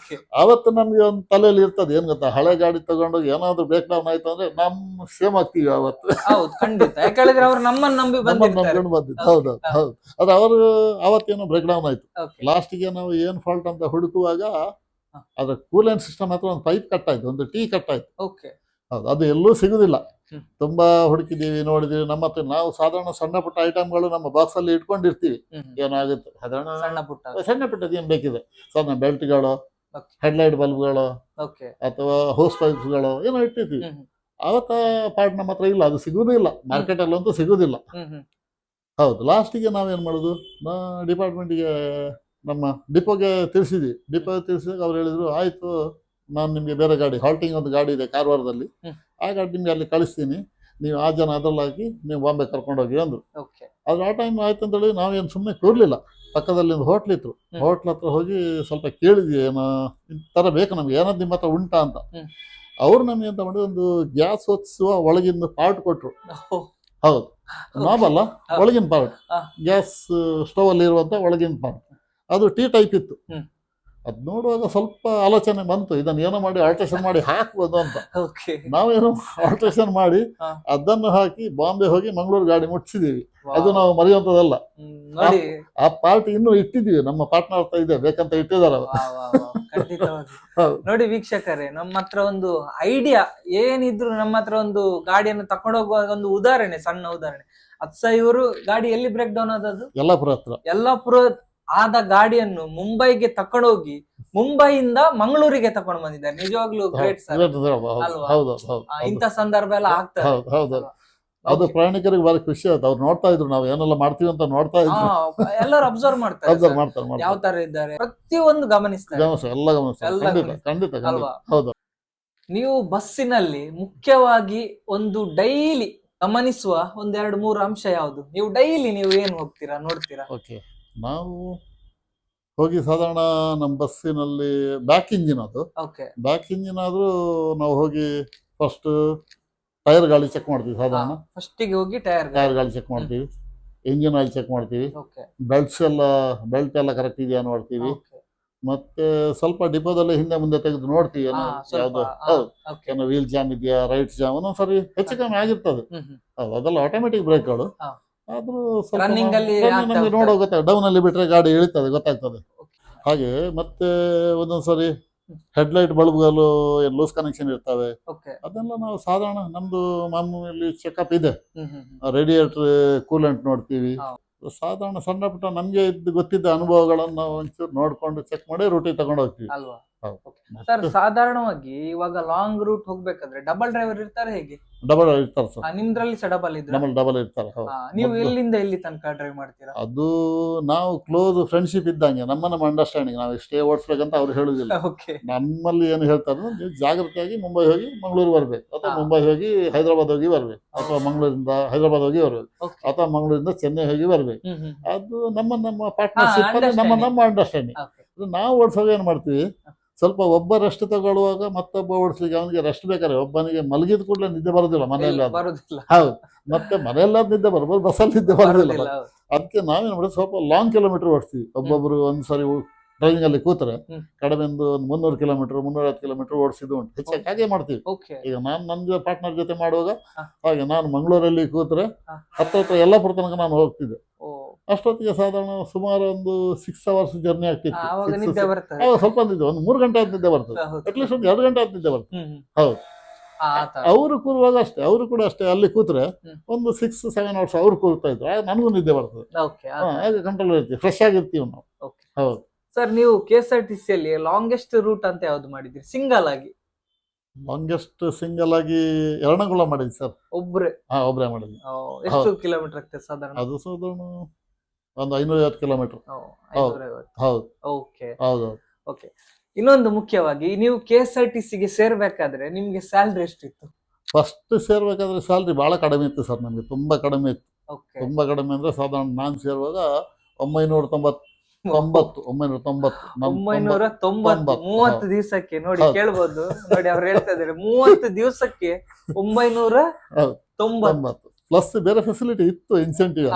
ಅವತ್ತು ನಮ್ಗೆ ಒಂದು ತಲೆಯಲ್ಲಿ ಇರ್ತದೆ, ಏನ್ ಗೊತ್ತಾ, ಹಳೆ ಗಾಡಿ ತಗೊಂಡು ಏನಾದ್ರು ಬ್ರೇಕ್ ಡೌನ್ ಆಯ್ತು ಅಂದ್ರೆ ನಮ್ ಸೇಮ್ ಆಗ್ತೀವಿ ಅವತ್ತು. ನಂಬ್ಕೊಂಡು ಬಂದಿದ್ದು. ಹೌದು. ಆದ್ರೆ ಅವರು ಅವತ್ತೇನೋ ಬ್ರೇಕ್ ಡೌನ್ ಆಯ್ತು. ಲಾಸ್ಟಿಗೆ ನಾವು ಏನ್ ಫಾಲ್ಟ್ ಅಂತ ಹುಡುಕುವಾಗ ಅದ್ರ ಕೂಲೆಂಟ್ ಸಿಸ್ಟಮ್ ಹತ್ರ ಒಂದು ಪೈಪ್ ಕಟ್ ಆಯ್ತು, ಒಂದು ಟೀ ಕಟ್ ಆಯ್ತು. ಹೌದು, ಅದು ಎಲ್ಲೂ ಸಿಗುದಿಲ್ಲ. ತುಂಬಾ ಹುಡುಕಿದೀವಿ, ನೋಡಿದೀವಿ. ನಮ್ಮ ಹತ್ರ ನಾವು ಸಾಧಾರಣ ಸಣ್ಣ ಪುಟ್ಟ ಐಟಮ್ಗಳು ನಮ್ಮ ಬಾಕ್ಸ್ ಅಲ್ಲಿ ಇಟ್ಕೊಂಡಿರ್ತೀವಿ. ಏನಾಗುತ್ತೆ ಸಾಧಾರಣ ಸಣ್ಣ ಪುಟ್ಟದ ಏನ್ ಬೇಕಿದೆ, ಸಾಧಾರಣ ಬೆಲ್ಟ್ಗಳು, ಹೆಡ್ಲೈಟ್ ಬಲ್ಬ್ಗಳು, ಅಥವಾ ಹೋಸ್ ಪೈಪ್ಸ್ಗಳು ಏನೋ ಇಟ್ಟಿರ್ತೀವಿ. ಅವತ್ತ ಪಾರ್ಟ್ ನಮ್ಮ ಹತ್ರ ಇಲ್ಲ, ಅದು ಸಿಗುವುದಿಲ್ಲ, ಮಾರ್ಕೆಟ್ ಅಲ್ಲಂತೂ ಸಿಗುದಿಲ್ಲ. ಹೌದು, ಲಾಸ್ಟಿಗೆ ನಾವೇನ್ ಮಾಡುದು, ಡಿಪಾರ್ಟ್ಮೆಂಟ್ಗೆ ನಮ್ಮ ಡಿಪೋಗೆ ತಿಳಿಸಿದಾಗ ಅವ್ರು ಹೇಳಿದ್ರು, ಆಯ್ತು ನಾನು ನಿಮ್ಗೆ ಬೇರೆ ಗಾಡಿ, ಹಾಲ್ಟಿಂಗ್ ಒಂದು ಗಾಡಿ ಇದೆ ಕಾರವಾರದಲ್ಲಿ, ಆ ಗಾಡಿ ನಿಮ್ಗೆ ಅಲ್ಲಿ ಕಳಿಸ್ತೀನಿ, ನೀವು ಆ ಜನ ಅದ್ರಲ್ಲಿ ಹಾಕಿ ನೀವು ಬಾಂಬೆ ಕರ್ಕೊಂಡೋಗಿ ಅಂದ್ರು. ಆದ್ರೆ ಆ ಟೈಮ್ ಆಯ್ತು ಅಂತೇಳಿ ನಾವೇನು ಸುಮ್ಮನೆ ಕೂರ್ಲಿಲ್ಲ. ಪಕ್ಕದಲ್ಲಿ ಒಂದು ಹೋಟ್ಲ್ ಇತ್ತು, ಹೋಟ್ಲ್ ಹತ್ರ ಹೋಗಿ ಸ್ವಲ್ಪ ಕೇಳಿದ್ವಿ, ಏನೋ ತರ ಬೇಕು ನಮ್ಗೆ, ಏನಾದ್ರು ನಿಮ್ಮ ಹತ್ರ ಉಂಟಾ ಅಂತ. ಅವ್ರು ನಮ್ಗೆ ಎಂತ ಮಾಡಿ ಒಂದು ಗ್ಯಾಸ್ ಹೊತ್ಸುವ ಒಳಗಿಂದ ಪಾರ್ಟ್ ಕೊಟ್ರು. ಹೌದು, ನಾಬಲ್ಲ, ಒಳಗಿನ ಪಾರ್ಟ್, ಗ್ಯಾಸ್ ಸ್ಟವ್ ಅಲ್ಲಿ ಇರುವಂತ ಒಳಗಿನ ಪಾರ್ಟ್. ಅದು ಟೀ ಟೈಪ್ ಇತ್ತು. ಅದ್ ನೋಡುವಾಗ ಸ್ವಲ್ಪ ಆಲೋಚನೆ ಬಂತು, ಇದನ್ನ ಏನೋ ಮಾಡಿ ಆಲ್ಟ್ರೇಷನ್ ಮಾಡಿ ಹಾಕ್ಬೋದು ಅಂತ. ಓಕೆ. ನಾವೇನೋ ಆಲ್ಟ್ರೇಷನ್ ಮಾಡಿ ಹಾ. ಅದನ್ನು ಹಾಕಿ ಬಾಂಬೆ ಹೋಗಿ ಮಂಗಳೂರು ಗಾಡಿ ಮುಟ್ಟಿಸಿದೀವಿ. ಅದು ನಾವು ಮರೆಯುವಂಥದ್ದಲ್ಲ. ನೋಡಿ ಆ ಪಾರ್ಟ್ ಇನ್ನೂ ಇಟ್ಟಿದೀವಿ, ನಮ್ಮ ಪಾರ್ಟ್ನರ್ ಹತ್ರ ಇದೆ, ಬೇಕಂತ ಇಟ್ಟಿದಾರ. ಖಂಡಿತವಾಗಿ. ನೋಡಿ ವೀಕ್ಷಕರೇ, ನಮ್ಮ ಹತ್ರ ಒಂದು ಐಡಿಯಾ ಏನಿದ್ರು, ನಮ್ಮ ಹತ್ರ ಒಂದು ಗಾಡಿಯನ್ನು ತಕೊಂಡು ಹೋಗುವಾಗ ಒಂದು ಉದಾಹರಣೆ, ಸಣ್ಣ ಉದಾಹರಣೆ. ಅತ್ಸ ಇವರು ಗಾಡಿ ಎಲ್ಲಿ ಬ್ರೇಕ್ ಡೌನ್ ಆದದ್ದು? ಯಲ್ಲಾಪುರ ಹತ್ರ. ಯಲ್ಲಾಪುರ ಆದ ಗಾಡಿಯನ್ನು ಮುಂಬೈಗೆ ತಕೊಂಡೋಗಿ ಮುಂಬೈಯಿಂದ ಮಂಗಳೂರಿಗೆ ತಕೊಂಡು ಬಂದಿದ್ದಾರೆ. ನಿಜವಾಗ್ಲೂ ಗ್ರೇಟ್ ಸರ್. ಅಲ್ವಾ? ಹೌದು. ಇಂಥ ಸಂದರ್ಭ ಎಲ್ಲ ಆಗ್ತದೆ. ಹೌದು. ಅದು ಪ್ರಯಾಣಿಕರಿಗೆ ಬಾರಿ ಖುಷಿ ಆಯ್ತು. ಅವ್ರು ನೋಡ್ತಾ ಇದ್ರು ನಾವು ಏನೆಲ್ಲ ಮಾಡ್ತೀವಿ ಅಂತ, ನೋಡ್ತಾ ಇದ್ರು. ಎಲ್ಲರೂ ಅಬ್ಸರ್ವ್ ಮಾಡ್ತಾರೆ, ಮಾಡ್ತಾರೆ. ಯಾವ ತರ ಇದ್ದಾರೆ ಪ್ರತಿಯೊಂದು ಗಮನಿಸ್ತಾರೆ. ಎಲ್ಲ ಗಮನಿಸ್ತಾರೆ. ಖಂಡಿತ. ಹೌದು. ನೀವು ಬಸ್ಸಿನಲ್ಲಿ ಮುಖ್ಯವಾಗಿ ಒಂದು ಡೈಲಿ ಗಮನಿಸುವ ಒಂದ್ 2-3 ಅಂಶ ಯಾವುದು? ನೀವು ಡೈಲಿ ಏನ್ ಹೋಗ್ತೀರಾ, ನೋಡ್ತೀರಾ? ಓಕೆ, ನಾವು ಹೋಗಿ ಸಾಧಾರಣ ನಮ್ಮ ಬಸ್ಸಿನಲ್ಲಿ ಬ್ಯಾಕ್ ಇಂಜಿನ್, ಅದು ಬ್ಯಾಕ್ ಇಂಜಿನ್ ಆದ್ರೂ ನಾವು ಹೋಗಿ ಫಸ್ಟ್ ಟೈರ್ ಗಾಳಿ ಚೆಕ್ ಮಾಡ್ತೀವಿ. ಸಾಧಾರಣ ಫಸ್ಟಿಗೆ ಹೋಗಿ ಟೈರ್ ಗಾಳಿ ಚೆಕ್ ಮಾಡ್ತೀವಿ, ಇಂಜಿನ್ ಆಯಿಲ್ ಚೆಕ್ ಮಾಡ್ತೀವಿ, ಬೆಲ್ಟ್ ಎಲ್ಲ ಕರೆಕ್ಟ್ ಇದೆಯಾ ನೋಡ್ತೀವಿ. ಮತ್ತೆ ಸ್ವಲ್ಪ ಡಿಪೋದಲ್ಲಿ ಹಿಂದೆ ಮುಂದೆ ತೆಗೆದು ನೋಡ್ತೀವಿ, ಯಾವ್ದು ಏನೋ ವೀಲ್ ಜಾಮ್ ಇದೆಯಾ, ರೈಟ್ ಜಾಮ್, ಒಂದೊಂದ್ಸರಿ ಹೆಚ್ಚು ಕಮ್ಮಿ ಆಗಿರ್ತದೆ. ಅದೆಲ್ಲ ಆಟೋಮೆಟಿಕ್ ಬ್ರೇಕ್ಗಳು. ಆದ್ರೂ ಸ್ವಲ್ಪ ನಮಗೆ ನೋಡೋ ಗೊತ್ತಾಗ, ಡೌನ್ ಅಲ್ಲಿ ಬಿಟ್ರೆ ಗಾಡಿ ಇಳಿತದೆ, ಗೊತ್ತಾಗ್ತದೆ. ಹಾಗೆ ಮತ್ತೆ ಒಂದೊಂದ್ಸರಿ ಹೆಡ್ಲೈಟ್ ಬಲ್ಬ್ಗಳು ಲೂಸ್ ಕನೆಕ್ಷನ್ ಇರ್ತವೆ. ಅದೆಲ್ಲ ನಾವು ಸಾಧಾರಣ ನಮ್ದು ಮಾಮೂಲಿ ಚೆಕಪ್ ಇದೆ. ರೇಡಿಯೇಟರ್ ಕೂಲೆಂಟ್ ನೋಡ್ತೀವಿ. ಸಾಧಾರಣ ಸಣ್ಣ ಪುಟ್ಟ ನಮ್ಗೆ ಗೊತ್ತಿದ್ದ ಅನುಭವಗಳನ್ನು ನಾವು ಒಂಚೂರು ನೋಡ್ಕೊಂಡು ಚೆಕ್ ಮಾಡಿ ರೂಟಿಗೆ ತಗೊಂಡು ಹೋಗ್ತೀವಿ. ಸರ್, ಸಾಧಾರಣವಾಗಿ ಇವಾಗ ಲಾಂಗ್ ರೂಟ್ ಹೋಗ್ಬೇಕಾದ್ರೆ ಡಬಲ್ ಡ್ರೈವರ್ ಇರ್ತಾರೆ, ಹೇಗೆ? ಡಬಲ್ ಇರ್ತಾರೆ ಸರ್. ನಿಮ್ದ್ರಲ್ಲಿ ಡಬಲ್ ಇದ್ರೆ ಡಬಲ್ ಇರ್ತಾರೆ. ನೀವು ಎಲ್ಲಿಂದ ಎಲ್ಲಿ ತನಕ ಡ್ರೈವ್ ಮಾಡ್ತೀರಾ? ಅದು ನಾವು ಕ್ಲೋಸ್ ಫ್ರೆಂಡ್ಶಿಪ್ ಇದ್ದಂಗೆ, ನಮ್ಮ ಅಂಡರ್ಸ್ಟ್ಯಾಂಡಿಂಗ್. ನಾವು ಎಷ್ಟೇ ಓಡಿಸ್ಬೇಕಂತ ಅವ್ರು ಹೇಳುದಿಲ್ಲ. ನಮ್ಮಲ್ಲಿ ಏನು ಹೇಳ್ತಾರೆ, ನೀವು ಜಾಗ್ರತೆಯಾಗಿ ಮುಂಬೈ ಹೋಗಿ ಮಂಗಳೂರು ಬರ್ಬೇಕು, ಅಥವಾ ಮುಂಬೈ ಹೋಗಿ ಹೈದರಾಬಾದ್ ಹೋಗಿ ಬರ್ಬೇಕು, ಅಥವಾ ಮಂಗಳೂರಿಂದ ಹೈದರಾಬಾದ್ ಹೋಗಿ ಬರ್ಬೇಕು, ಅಥವಾ ಮಂಗಳೂರಿಂದ ಚೆನ್ನೈ ಹೋಗಿ ಬರ್ಬೇಕು. ಅದು ನಮ್ಮ ಪಾರ್ಟ್ನರ್ಶಿಪ್, ನಮ್ಮ ಅಂಡರ್ಸ್ಟ್ಯಾಂಡಿಂಗ್. ನಾವು ಓಡಿಸುವಾಗ ಏನ್ ಮಾಡ್ತೀವಿ, ಸ್ವಲ್ಪ ಒಬ್ಬ ರೆಸ್ಟ್ ತಗೊಳ್ಳುವಾಗ ಮತ್ತೊಬ್ಬ ಓಡಿಸ್ಲಿಕ್ಕೆ ಅವನಿಗೆ ರೆಸ್ಟ್ ಬೇಕಾದ್ರೆ, ಒಬ್ಬನಿಗೆ ಮಲಗಿದ ಕೂಡಲೇ ನಿದ್ದೆ ಬರೋದಿಲ್ಲ ಮನೆಯಲ್ಲಿ. ಹೌದು, ಮತ್ತೆ ಮನೆಯಲ್ಲಾದ ನಿದ್ದೆ ಬರ್ಬೋದು, ಬಸ್ಸಲ್ಲಿ ನಿದ್ದೆ ಬರೋದಿಲ್ಲ. ಅದಕ್ಕೆ ನಾವೇನ್ ಮಾಡೋದು, ಸ್ವಲ್ಪ ಲಾಂಗ್ ಕಿಲೋಮೀಟರ್ ಓಡಿಸ್ತೀವಿ. ಒಬ್ಬೊಬ್ರು ಒಂದ್ಸರಿ ಡ್ರೈವಿಂಗ್ ಅಲ್ಲಿ ಕೂತ್ರೆ ಕಡಿಮೆ ಒಂದು 300 ಕಿಲೋಮೀಟರ್ 350 ಕಿಲೋಮೀಟರ್ ಓಡಿಸಿದ್ದು ಉಂಟು. ಹೆಚ್ಚಾಗಿ ಹಾಗೆ ಮಾಡ್ತೀವಿ. ಈಗ ನಾನು ನನ್ನ ಪಾರ್ಟ್ನರ್ ಜೊತೆ ಮಾಡುವಾಗ ಹಾಗೆ, ನಾನು ಮಂಗಳೂರಲ್ಲಿ ಕೂತ್ರೆ ಹತ್ರ ಯಲ್ಲಾಪುರ ತನಕ ನಾನು ಹೋಗ್ತಿದ್ದೆ. ಅಷ್ಟೊತ್ತಿಗೆ ಸಾಧಾರಣ ಸುಮಾರು ಒಂದು 6 ಅವರ್ಸ್ ಜರ್ನಿ ಆಗ್ತಿತ್ತು. ಸ್ವಲ್ಪ ನಿದ್ದೆ, ಒಂದು 3 ಗಂಟೆ ಆದ ನಿದ್ದೆ ಬರ್ತದೆ, ಅಟ್ಲೀಸ್ಟ್ ಒಂದು 2 ಗಂಟೆ ಆದ ನಿದ್ದೆ ಬರ್ತದೆ. ಹೌದು. ಅವರು ಕೂರುವಾಗ ಅಷ್ಟೇ, ಅವರು ಕೂಡ ಅಷ್ಟೇ, ಅಲ್ಲಿ ಕೂತ್ರೆ ಒಂದು 6-7 ಅವರ್ಸ್ ಅವ್ರು ಕೂರ್ತಾ ಇದ್ರು, ನನಗೂ ನಿದ್ದೆ ಬರ್ತದೆ. ಹಾಗೆ ಕಂಟ್ರೋಲ್ ಇರ್ತೀವಿ, ಫ್ರೆಶ್ ಆಗಿರ್ತೀವಿ ನಾವು. ಹೌದು ಸರ್, ನೀವು KSRTC ಅಲ್ಲಿ ಲಾಂಗೆಸ್ಟ್ ರೂಟ್ ಅಂತ ಯಾವ್ದು ಮಾಡಿದ್ರಿ ಸಿಂಗಲ್ ಆಗಿ? ಲಾಂಗೆಸ್ಟ್ ಸಿಂಗಲ್ ಆಗಿ ಎರ್ನಾಕುಳಂ ಮಾಡಿದ್ವಿ ಸರ್. ಒಬ್ರೇ ಮಾಡಿದ್ವಿ. ಎಷ್ಟು ಕಿಲೋಮೀಟರ್ ಆಗ್ತದೆ ಸಾಧಾರಣ? ಅದು ಸಾಧಾರಣ ಒಂದು 550 ಕಿಲೋಮೀಟರ್. ಓಕೆ. ಇನ್ನೊಂದು ಮುಖ್ಯವಾಗಿ, ನೀವು KSRTC ಗೆ ಸೇರ್ಬೇಕಾದ್ರೆ ನಿಮ್ಗೆ ಸ್ಯಾಲ್ರಿ ಎಷ್ಟಿತ್ತು? ಫಸ್ಟ್ ಸೇರ್ಬೇಕಾದ್ರೆ ಸ್ಯಾಲ್ರಿ ಬಹಳ ಕಡಿಮೆ ಇತ್ತು ಸರ್, ನಮ್ಗೆ ತುಂಬಾ ಕಡಿಮೆ ಇತ್ತು. ತುಂಬಾ ಕಡಿಮೆ ಅಂದ್ರೆ ಸಾಧಾರಣ ನಾನು ಸೇರುವಾಗ 990. 30 ದಿವಸಕ್ಕೆ ನೋಡಿ, ಕೇಳ್ಬೋದು ನೋಡಿ, ಅವ್ರು ಹೇಳ್ತಾ ಇದಾರೆ 30 ದಿವಸಕ್ಕೆ 990 ಪ್ಲಸ್ ಬೇರೆ ಫೆಸಿಲಿಟಿ ಇತ್ತು, ಇನ್ಸೆಂಟಿವ್.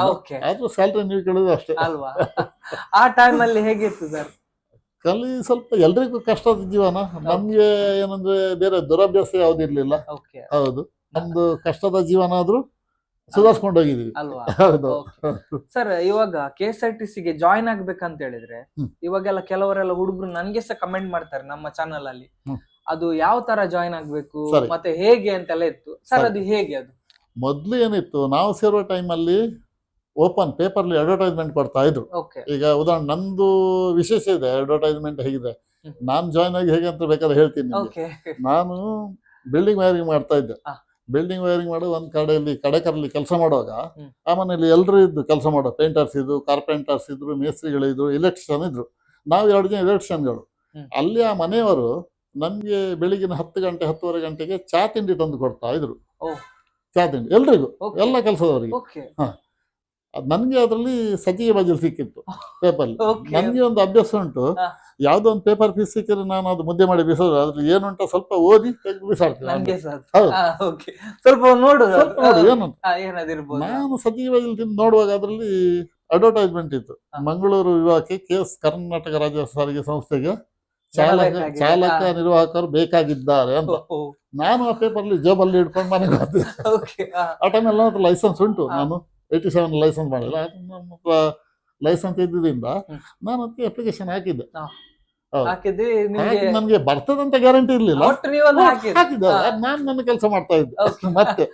ಆದ್ರೂ ಸ್ಯಾಲ್ರಿ ನೀವು ಕೇಳಿದ್ರೆ ಅಷ್ಟೇ ಅಲ್ವಾ? ಆ ಟೈಮ್ ಅಲ್ಲಿ ಹೇಗಿತ್ತು ಸರ್? ಕಲಿ ಸ್ವಲ್ಪ ಎಲ್ರಿಗೂ ಕಷ್ಟದ ಜೀವನ. ನಮ್ಗೆ ಏನಂದ್ರೆ ಬೇರೆ ದುರಭ್ಯಾಸ ಯಾವ್ದಿರ್ಲಿಲ್ಲ. ಹೌದು, ನಮ್ದು ಕಷ್ಟದ ಜೀವನ ಆದ್ರೂ ಸುಧಾರಿಸ್ಕೊಂಡು ಹೋಗಿದೀವಿ. ಹೌದು ಸರ್, ಇವಾಗ KSRTC ಗೆ ಜಾಯಿನ್ ಆಗ್ಬೇಕಂತ ಹೇಳಿದ್ರೆ ಇವಾಗೆಲ್ಲ ಕೆಲವರೆಲ್ಲ ಹುಡುಗರು ನನ್ಗೆ ಸಹ ಕಮೆಂಟ್ ಮಾಡ್ತಾರೆ ನಮ್ಮ ಚಾನಲ್ ಅಲ್ಲಿ, ಅದು ಯಾವ ತರ ಜಾಯಿನ್ ಆಗ್ಬೇಕು ಮತ್ತೆ ಹೇಗೆ ಅಂತೆಲ್ಲ ಇತ್ತು ಸರ್. ಅದು ಹೇಗೆ? ಅದು ಮೊದ್ಲು ಏನಿತ್ತು, ನಾವು ಸೇರುವ ಟೈಮ್ ಅಲ್ಲಿ ಓಪನ್ ಪೇಪರ್ಲಿ ಅಡ್ವರ್ಟೈಸ್ಮೆಂಟ್ ಕೊಡ್ತಾ ಇದ್ರು. ಈಗ ಉದಾಹರಣೆ ನಂದು ವಿಶೇಷ ಇದೆ, ಅಡ್ವರ್ಟೈಸ್ಮೆಂಟ್ ಹೇಗಿದೆ, ನಾನ್ ಜಾಯಿನ್ ಆಗಿ ಹೇಗೆ ಅಂತ ಬೇಕಾದ್ರೆ ಹೇಳ್ತೀನಿ. ನಾನು ಬಿಲ್ಡಿಂಗ್ ವೈರಿಂಗ್ ಮಾಡ್ತಾ ಇದ್ದೆ. ಬಿಲ್ಡಿಂಗ್ ವೈರಿಂಗ್ ಮಾಡೋ ಒಂದ್ ಕಡೆಯಲ್ಲಿ ಕಡೆಕರಲ್ಲಿ ಕೆಲಸ ಮಾಡುವಾಗ ಆ ಮನೆಯಲ್ಲಿ ಎಲ್ಲರೂ ಇದ್ದು ಕೆಲಸ ಮಾಡೋ, ಪೇಂಟರ್ಸ್ ಇದ್ರು, ಕಾರ್ಪೆಂಟರ್ಸ್ ಇದ್ರು, ಮೇಸ್ತ್ರಿಗಳಿದ್ರು, ಇಲೆಕ್ಟ್ರಿಷಿಯನ್ ಇದ್ರು. ನಾವು 2 ಜನ ಇಲೆಕ್ಟ್ರಿಷಿಯನ್ಗಳು. ಅಲ್ಲಿ ಆ ಮನೆಯವರು ನಮ್ಗೆ ಬೆಳಿಗಿನ 10 ಗಂಟೆ 10:30 ಗಂಟೆಗೆ ಚಾ ತಿಂಡಿ ತಂದು ಕೊಡ್ತಾ ಇದ್ರು. ಚಾ ತಿಂಡಿ ಎಲ್ರಿಗೂ, ಎಲ್ಲ ಕೆಲಸದವರಿಗೆ. ನನ್ಗೆ ಅದ್ರಲ್ಲಿ ಸಜ್ಜಿಗೆ ಬಜಲ್ ಸಿಕ್ಕಿತ್ತು ಪೇಪರ್. ನನ್ಗೆ ಒಂದು ಅಭ್ಯಾಸ ಉಂಟು, ಯಾವ್ದೋ ಒಂದು ಪೇಪರ್ ಪೀಸ್ ಸಿಕ್ಕಿದ್ರೆ ನಾನು ಅದು ಮುದ್ದೆ ಮಾಡಿ ಬಿಸೋದು, ಅದ್ರಲ್ಲಿ ಏನುಂಟ ಸ್ವಲ್ಪ ಓದಿ ಬಿಸಾಡ್ತೀನಿ. ನಾನು ಸಜ್ಜಿಗೆ ಬಜಲ್ ತಿಂದು ನೋಡುವಾಗ ಅದ್ರಲ್ಲಿ ಅಡ್ವರ್ಟೈಸ್ಮೆಂಟ್ ಇತ್ತು, ಮಂಗಳೂರು ವಿಭಾಗಕ್ಕೆ KS ಕರ್ನಾಟಕ ರಾಜ್ಯ ಸಾರಿಗೆ ಸಂಸ್ಥೆಗೆ ಚಾಲಕ ನಿರ್ವಾಹಕರು ಬೇಕಾಗಿದ್ದಾರೆ ಅಂತ. ನಾನು ಆ ಪೇಪರ್ಲಿ ಜೋಬಲ್ಲಿ ಇಟ್ಕೊಂಡು ಮನೆಗೆ ಹೋದೆ. ಆ ಟೈಮಲ್ಲಿ ನನ್ನ ಲೈಸೆನ್ಸ್ ಉಂಟು, ನಾನು 87 ಲೈಸೆನ್ಸ್ ಮಾಡಿಲ್ಲ. ನಮ್ಮ ಲೈಸೆನ್ಸ್ ಇದ್ದಿದ್ದರಿಂದ ನಾನು ಅದಕ್ಕೆ ಅಪ್ಲಿಕೇಶನ್ ಹಾಕಿದ್ದೆ. ಹಾಕಿದ್ರಿ, ನನ್ಗೆ ಬರ್ತದಂತ ಗ್ಯಾರಂಟಿ ಇರ್ಲಿಲ್ಲ, ಹಾಕಿದ್ದೆ. ನಾನು ನನ್ನ ಕೆಲಸ ಮಾಡ್ತಾ ಇದ್ದೆ. ಮತ್ತೆ